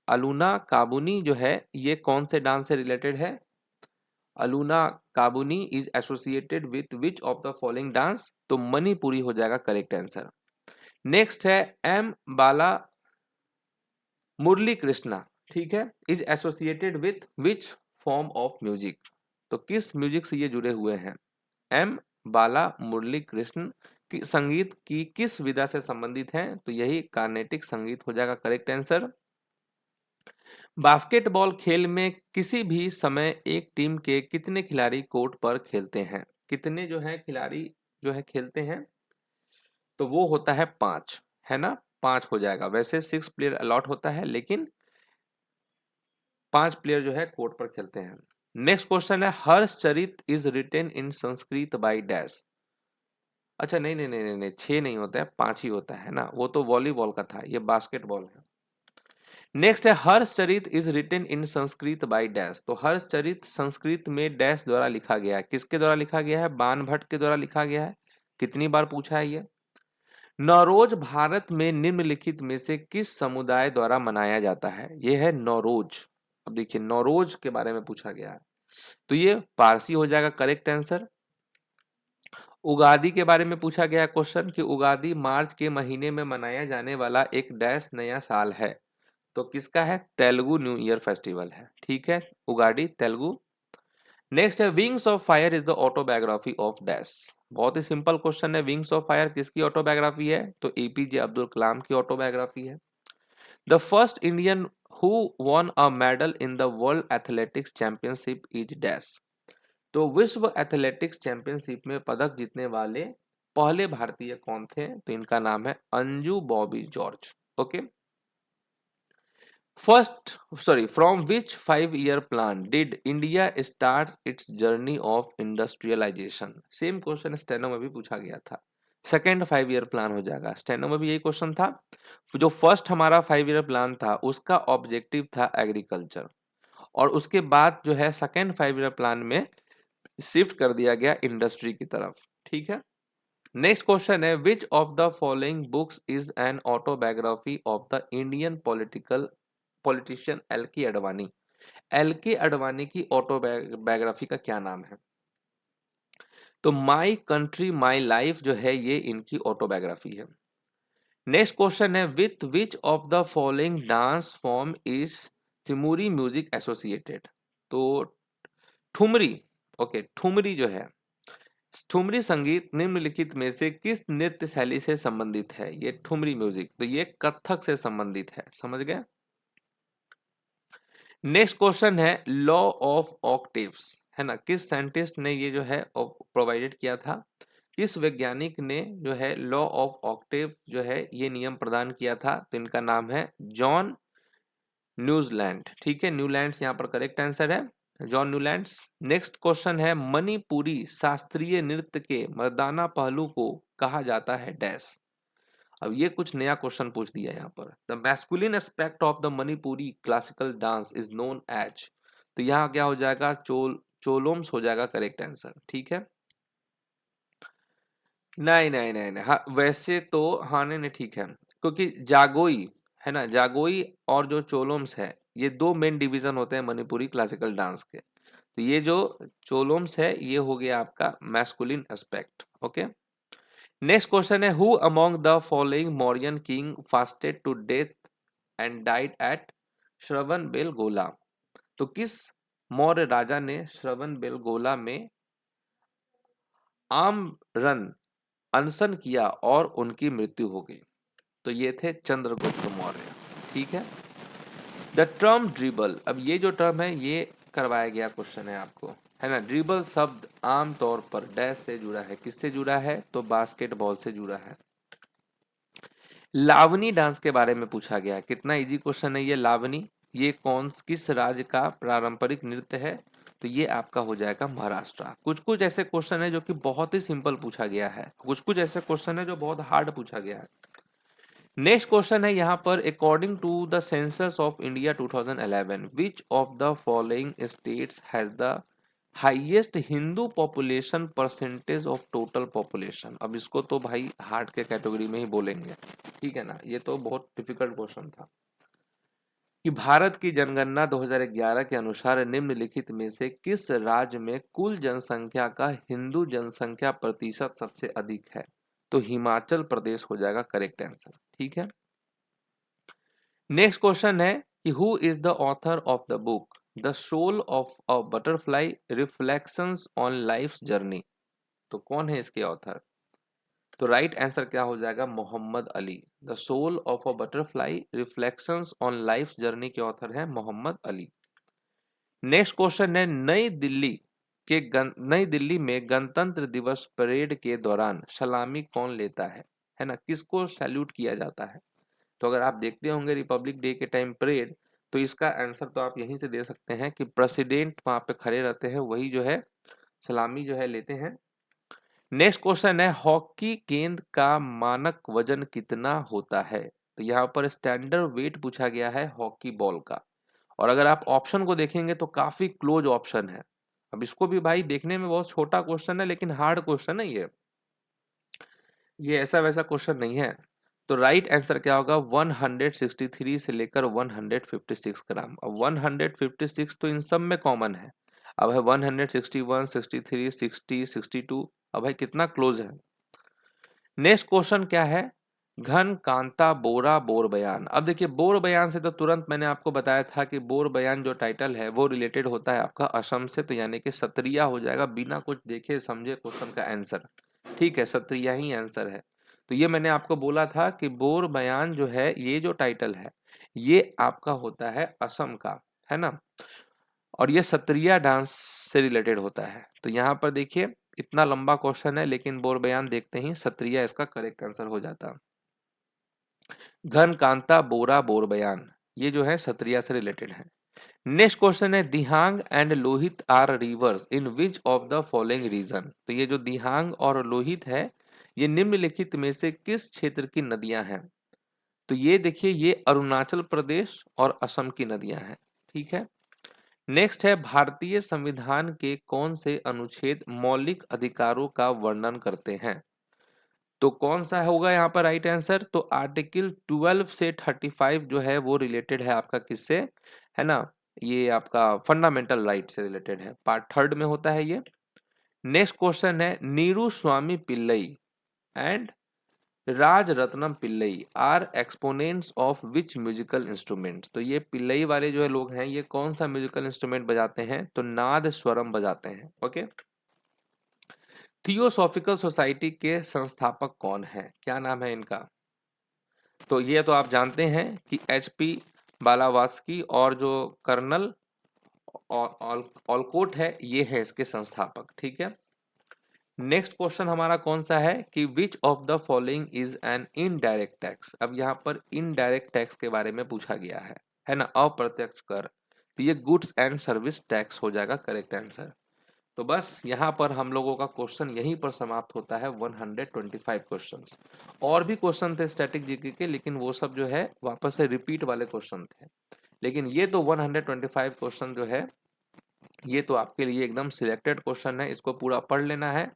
Speaker 1: अलूना काबूनी जो है ये कौन से डांस से रिलेटेड है? Aluna Kabuni is associated with which of the following dance? तो मणिपुरी हो जाएगा करेक्ट आंसर। नेक्स्ट है एम बाला मुरली कृष्णा। ठीक है, is associated with which form of music? तो किस म्यूजिक से ये जुड़े हुए हैं? एम बाला मुरली कृष्ण की संगीत की किस विधा से संबंधित हैं? तो यही कार्नेटिक संगीत हो जाएगा करेक्ट आंसर। बास्केटबॉल खेल में किसी भी समय एक टीम के कितने खिलाड़ी कोर्ट पर खेलते हैं? कितने जो है खिलाड़ी जो है खेलते हैं? तो वो होता है 5, है ना, 5 हो जाएगा। वैसे 6 प्लेयर अलॉट होता है, लेकिन 5 प्लेयर जो है कोर्ट पर खेलते हैं। नेक्स्ट क्वेश्चन है Harshacharita is written in Sanskrit by dash. अच्छा नहीं नहीं नहीं नहीं नहीं, 6 नहीं होता है, 5 ही होता है ना, वो तो वॉलीबॉल का था, ये बास्केटबॉल है। नेक्स्ट है Harshacharita is written in Sanskrit by dash. तो हर्षचरित संस्कृत में डैश द्वारा लिखा गया है। किसके द्वारा लिखा गया है? बाण भट्ट के द्वारा लिखा गया है। कितनी बार पूछा है ये? नौरोज भारत में निम्नलिखित में से किस समुदाय द्वारा मनाया जाता है? ये है नौरोज। अब देखिए नौरोज के बारे में पूछा गया है, तो ये पारसी हो जाएगा करेक्ट आंसर। उगादी के बारे में पूछा गया क्वेश्चन कि उगादी मार्च के महीने में मनाया जाने वाला एक डैश नया साल है। तो किसका है? तेलुगु न्यू ईयर फेस्टिवल है। ठीक है, उगाड़ी तेलुगु। नेक्स्ट है wings of fire is the autobiography of dash. बहुत ही सिंपल क्वेश्चन है, विंग्स ऑफ फायर किसकी ऑटोबायोग्राफी है? तो एपीजे अब्दुल कलाम की ऑटोबायोग्राफी है। The first Indian who won a medal in the world athletics championship is dash. तो विश्व एथलेटिक्स चैंपियनशिप में पदक जीतने वाले पहले भारतीय कौन थे? तो इनका नाम है Anju Bobby George. Okay, from which 5-year plan did India start its journey of industrialization? Same question steno में भी पूछा गया था। सेकेंड 5-year प्लान हो जाएगा, स्टेनो में भी यही क्वेश्चन था। जो फर्स्ट हमारा 5-year प्लान था उसका ऑब्जेक्टिव था एग्रीकल्चर, और उसके बाद जो है सेकेंड 5-year प्लान में शिफ्ट कर दिया गया इंडस्ट्री की तरफ। ठीक है, नेक्स्ट क्वेश्चन है which of the following books is an autobiography of the Indian politician L के अडवाणी। एल के अडवाणी की ऑटोबायोग्राफी का क्या नाम है? तो माई कंट्री माई लाइफ जो है ये इनकी ऑटोबायोग्राफी है। नेक्स्ट क्वेश्चन है with which of the following dance form is thumri music associated. तो ठुमरी, ओके, ठुमरी जो है, ठुमरी संगीत निम्नलिखित में से किस नृत्य शैली से संबंधित है? ये ठुमरी म्यूजिक, तो ये कथक से संबंधित है। समझ गए? नेक्स्ट क्वेश्चन है लॉ ऑफ ऑक्टेव्स, है ना, किस साइंटिस्ट ने ये जो है प्रोवाइडेड किया था? किस वैज्ञानिक ने जो है लॉ ऑफ ऑक्टेव जो है ये नियम प्रदान किया था? तो इनका नाम है जॉन न्यूजीलैंड। ठीक है, न्यूलैंड्स यहाँ पर करेक्ट आंसर है, जॉन न्यूलैंड्स। नेक्स्ट क्वेश्चन है मणिपुरी शास्त्रीय नृत्य के मर्दाना पहलू को कहा जाता है डैश। अब ये कुछ नया क्वेश्चन पूछ दिया यहाँ पर। The masculine aspect of the Manipuri classical dance is known as. तो यहाँ क्या हो जाएगा? चोलोम्स हो जाएगा करेक्ट आंसर। ठीक है, नहीं नहीं नहीं नहीं, हाँ वैसे तो हाँ नहीं नहीं ठीक है, क्योंकि जागोई है ना, जागोई और जो चोलोम्स है ये दो मेन डिवीजन होते हैं मणिपुरी क्लासिकल डांस के। तो ये जो चोलोम्स है ये हो गया आपका masculine aspect. Okay, next question है who among the following Mauryan king fasted to death and died at Shravana Belagola. तो किस मौर्य राजा ने श्रवण बेलगोला में आमरण अनशन किया और उनकी मृत्यु हो गई? तो ये थे चंद्रगुप्त मौर्य। ठीक है, द टर्म ड्रिबल, अब ये जो टर्म है ये करवाया गया क्वेश्चन है आपको, है ना। ड्रिबल शब्द आमतौर पर डैश से जुड़ा है, किससे जुड़ा है? तो बास्केटबॉल से जुड़ा है। लावनी डांस के बारे में पूछा गया, कितना इजी क्वेश्चन है ये। लावनी ये किस राज्य का पारंपरिक नृत्य है? तो ये आपका हो जाएगा महाराष्ट्र। कुछ कुछ ऐसे क्वेश्चन है जो कि बहुत ही सिंपल पूछा गया है, कुछ कुछ ऐसे क्वेश्चन है जो बहुत हार्ड पूछा गया है। नेक्स्ट क्वेश्चन है यहाँ पर according to the census of India 2011 which of the following states has the highest Hindu population percentage of total population. अब इसको तो भाई हार्ट के कैटेगरी में ही बोलेंगे, ठीक है ना, ये तो बहुत डिफिकल्ट क्वेश्चन था। कि भारत की जनगणना 2011 के अनुसार निम्नलिखित में से किस राज्य में कुल जनसंख्या का हिंदू जनसंख्या प्रतिशत सबसे अधिक है? तो हिमाचल प्रदेश हो जाएगा करेक्ट आंसर, ठीक है। नेक्स्ट क्वेश्चन है कि who is the author of the book the soul of a butterfly reflections on life journey? तो कौन है इसके ऑथर? तो राइट आंसर क्या हो जाएगा? Muhammad Ali. The soul of a butterfly reflections on life journey के ऑथर है मोहम्मद अली। नेक्स्ट क्वेश्चन है नई दिल्ली में गणतंत्र दिवस परेड के दौरान सलामी कौन लेता है ना, किसको सैल्यूट किया जाता है? तो अगर आप देखते होंगे रिपब्लिक डे के टाइम परेड, तो इसका आंसर तो आप यहीं से दे सकते हैं कि प्रेसिडेंट वहां पे खड़े रहते हैं, वही जो है सलामी जो है लेते हैं। नेक्स्ट क्वेश्चन है हॉकी गेंद का मानक वजन कितना होता है? तो यहाँ पर स्टैंडर्ड वेट पूछा गया है हॉकी बॉल का। और अगर आप ऑप्शन को देखेंगे तो काफी क्लोज ऑप्शन है। अब इसको भी भाई देखने में बहुत छोटा क्वेश्चन है, लेकिन हार्ड क्वेश्चन है ये ऐसा वैसा क्वेश्चन नहीं है। तो राइट आंसर क्या होगा? 163 से लेकर 156 ग्राम। अब 156 तो इन सब में कॉमन है, अब है 161, 63, 60, 62। अब भाई कितना क्लोज है। नेक्स्ट क्वेश्चन क्या है? घन कांता बोरा बोर बयान। अब देखिए बोर बयान से तो तुरंत मैंने आपको बताया था कि बोर बयान जो टाइटल है वो रिलेटेड होता है आपका असम से, तो यानी कि सत्रिया हो जाएगा बिना कुछ देखे समझे क्वेश्चन का आंसर, ठीक है, सत्रिया ही आंसर है। तो ये मैंने आपको बोला था कि बोर बयान जो है ये जो टाइटल है ये आपका होता है असम का, है ना, और ये सत्रिया डांस से रिलेटेड होता है। तो यहाँ पर देखिए इतना लंबा क्वेश्चन है, लेकिन बोर बयान देखते ही सत्रिया इसका करेक्ट आंसर हो जाता। घन कांता बोरा बोर बयान ये जो है सत्रिया से रिलेटेड है। नेक्स्ट क्वेश्चन है Dihang and Lohit are rivers in which of the following region? तो ये जो दिहांग और लोहित है ये निम्नलिखित में से किस क्षेत्र की नदियां हैं? तो ये देखिए ये अरुणाचल प्रदेश और असम की नदियां हैं, ठीक है। नेक्स्ट है भारतीय संविधान के कौन से अनुच्छेद मौलिक अधिकारों का वर्णन करते हैं? तो कौन सा होगा यहाँ पर राइट आंसर? तो आर्टिकल 12 से 35 जो है वो रिलेटेड है आपका किससे, है ना, ये आपका फंडामेंटल राइट से रिलेटेड है, पार्ट थर्ड में होता है ये। नेक्स्ट क्वेश्चन है Neeru Swamy Pillai and Raj Ratnam Pillai are exponents of which musical instruments? तो ये पिल्लई वाले जो है लोग हैं ये कौन सा म्यूजिकल इंस्ट्रूमेंट बजाते हैं? तो नाद स्वरम बजाते हैं, ओके। थियोसॉफिकल सोसाइटी के संस्थापक कौन है? क्या नाम है इनका? तो ये तो आप जानते हैं कि HP बालावास्की और जो कर्नल ऑलकोट है ये है इसके संस्थापक, ठीक है। नेक्स्ट क्वेश्चन हमारा कौन सा है कि which of the following is an indirect tax? अब यहाँ पर इनडायरेक्ट टैक्स के बारे में पूछा गया है ना, अप्रत्यक्ष कर। तो ये गुड्स एंड सर्विस टैक्स हो जाएगा करेक्ट आंसर। तो बस यहाँ पर हम लोगों का क्वेश्चन यहीं पर समाप्त होता है 125 क्वेश्चंस। और भी क्वेश्चन थे स्टैटिक जीके के, लेकिन वो सब जो है वापस से रिपीट वाले क्वेश्चन थे। लेकिन ये तो 125 क्वेश्चन जो है ये तो आपके लिए एकदम सिलेक्टेड क्वेश्चन है, इसको पूरा पढ़ लेना है।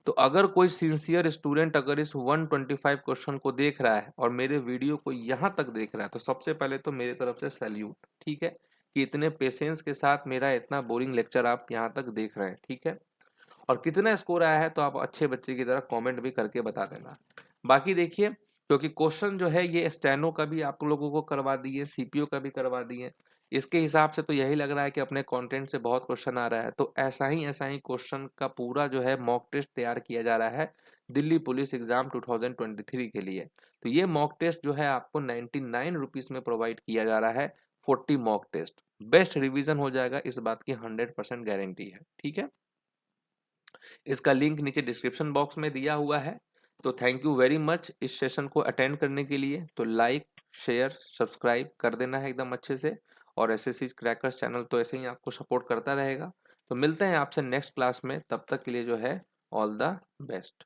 Speaker 1: तो अगर कोई सिंसियर स्टूडेंट अगर इस 125 क्वेश्चन को देख रहा है और मेरे वीडियो को यहाँ तक देख रहा है तो सबसे पहले तो मेरी तरफ से सैल्यूट, ठीक है, कि इतने पेशेंस के साथ मेरा इतना बोरिंग लेक्चर आप यहाँ तक देख रहे हैं, ठीक है। और कितना स्कोर आया है तो आप अच्छे बच्चे की तरह कमेंट भी करके बता देना। बाकी देखिए क्योंकि क्वेश्चन जो है ये स्टेनो का भी आप लोगों को करवा दिए, सीपीओ का भी करवा दिए, इसके हिसाब से तो यही लग रहा है कि अपने कंटेंट से बहुत क्वेश्चन आ रहा है। तो ऐसा ही क्वेश्चन का पूरा जो है मॉक टेस्ट तैयार किया जा रहा है दिल्ली पुलिस एग्जाम 2023 के लिए। तो ये मॉक टेस्ट जो है आपको 99 रुपीज़ में प्रोवाइड किया जा रहा है। 40 मॉक टेस्ट बेस्ट रिवीजन हो जाएगा, इस बात की 100% गारंटी है, ठीक है। इसका लिंक नीचे डिस्क्रिप्शन बॉक्स में दिया हुआ है। तो थैंक यू वेरी मच इस सेशन को अटेंड करने के लिए। तो लाइक शेयर सब्सक्राइब कर देना है एकदम अच्छे से। और SSC क्रैकर्स चैनल तो ऐसे ही आपको सपोर्ट करता रहेगा। तो मिलते हैं आपसे नेक्स्ट क्लास में, तब तक के लिए जो है ऑल द बेस्ट।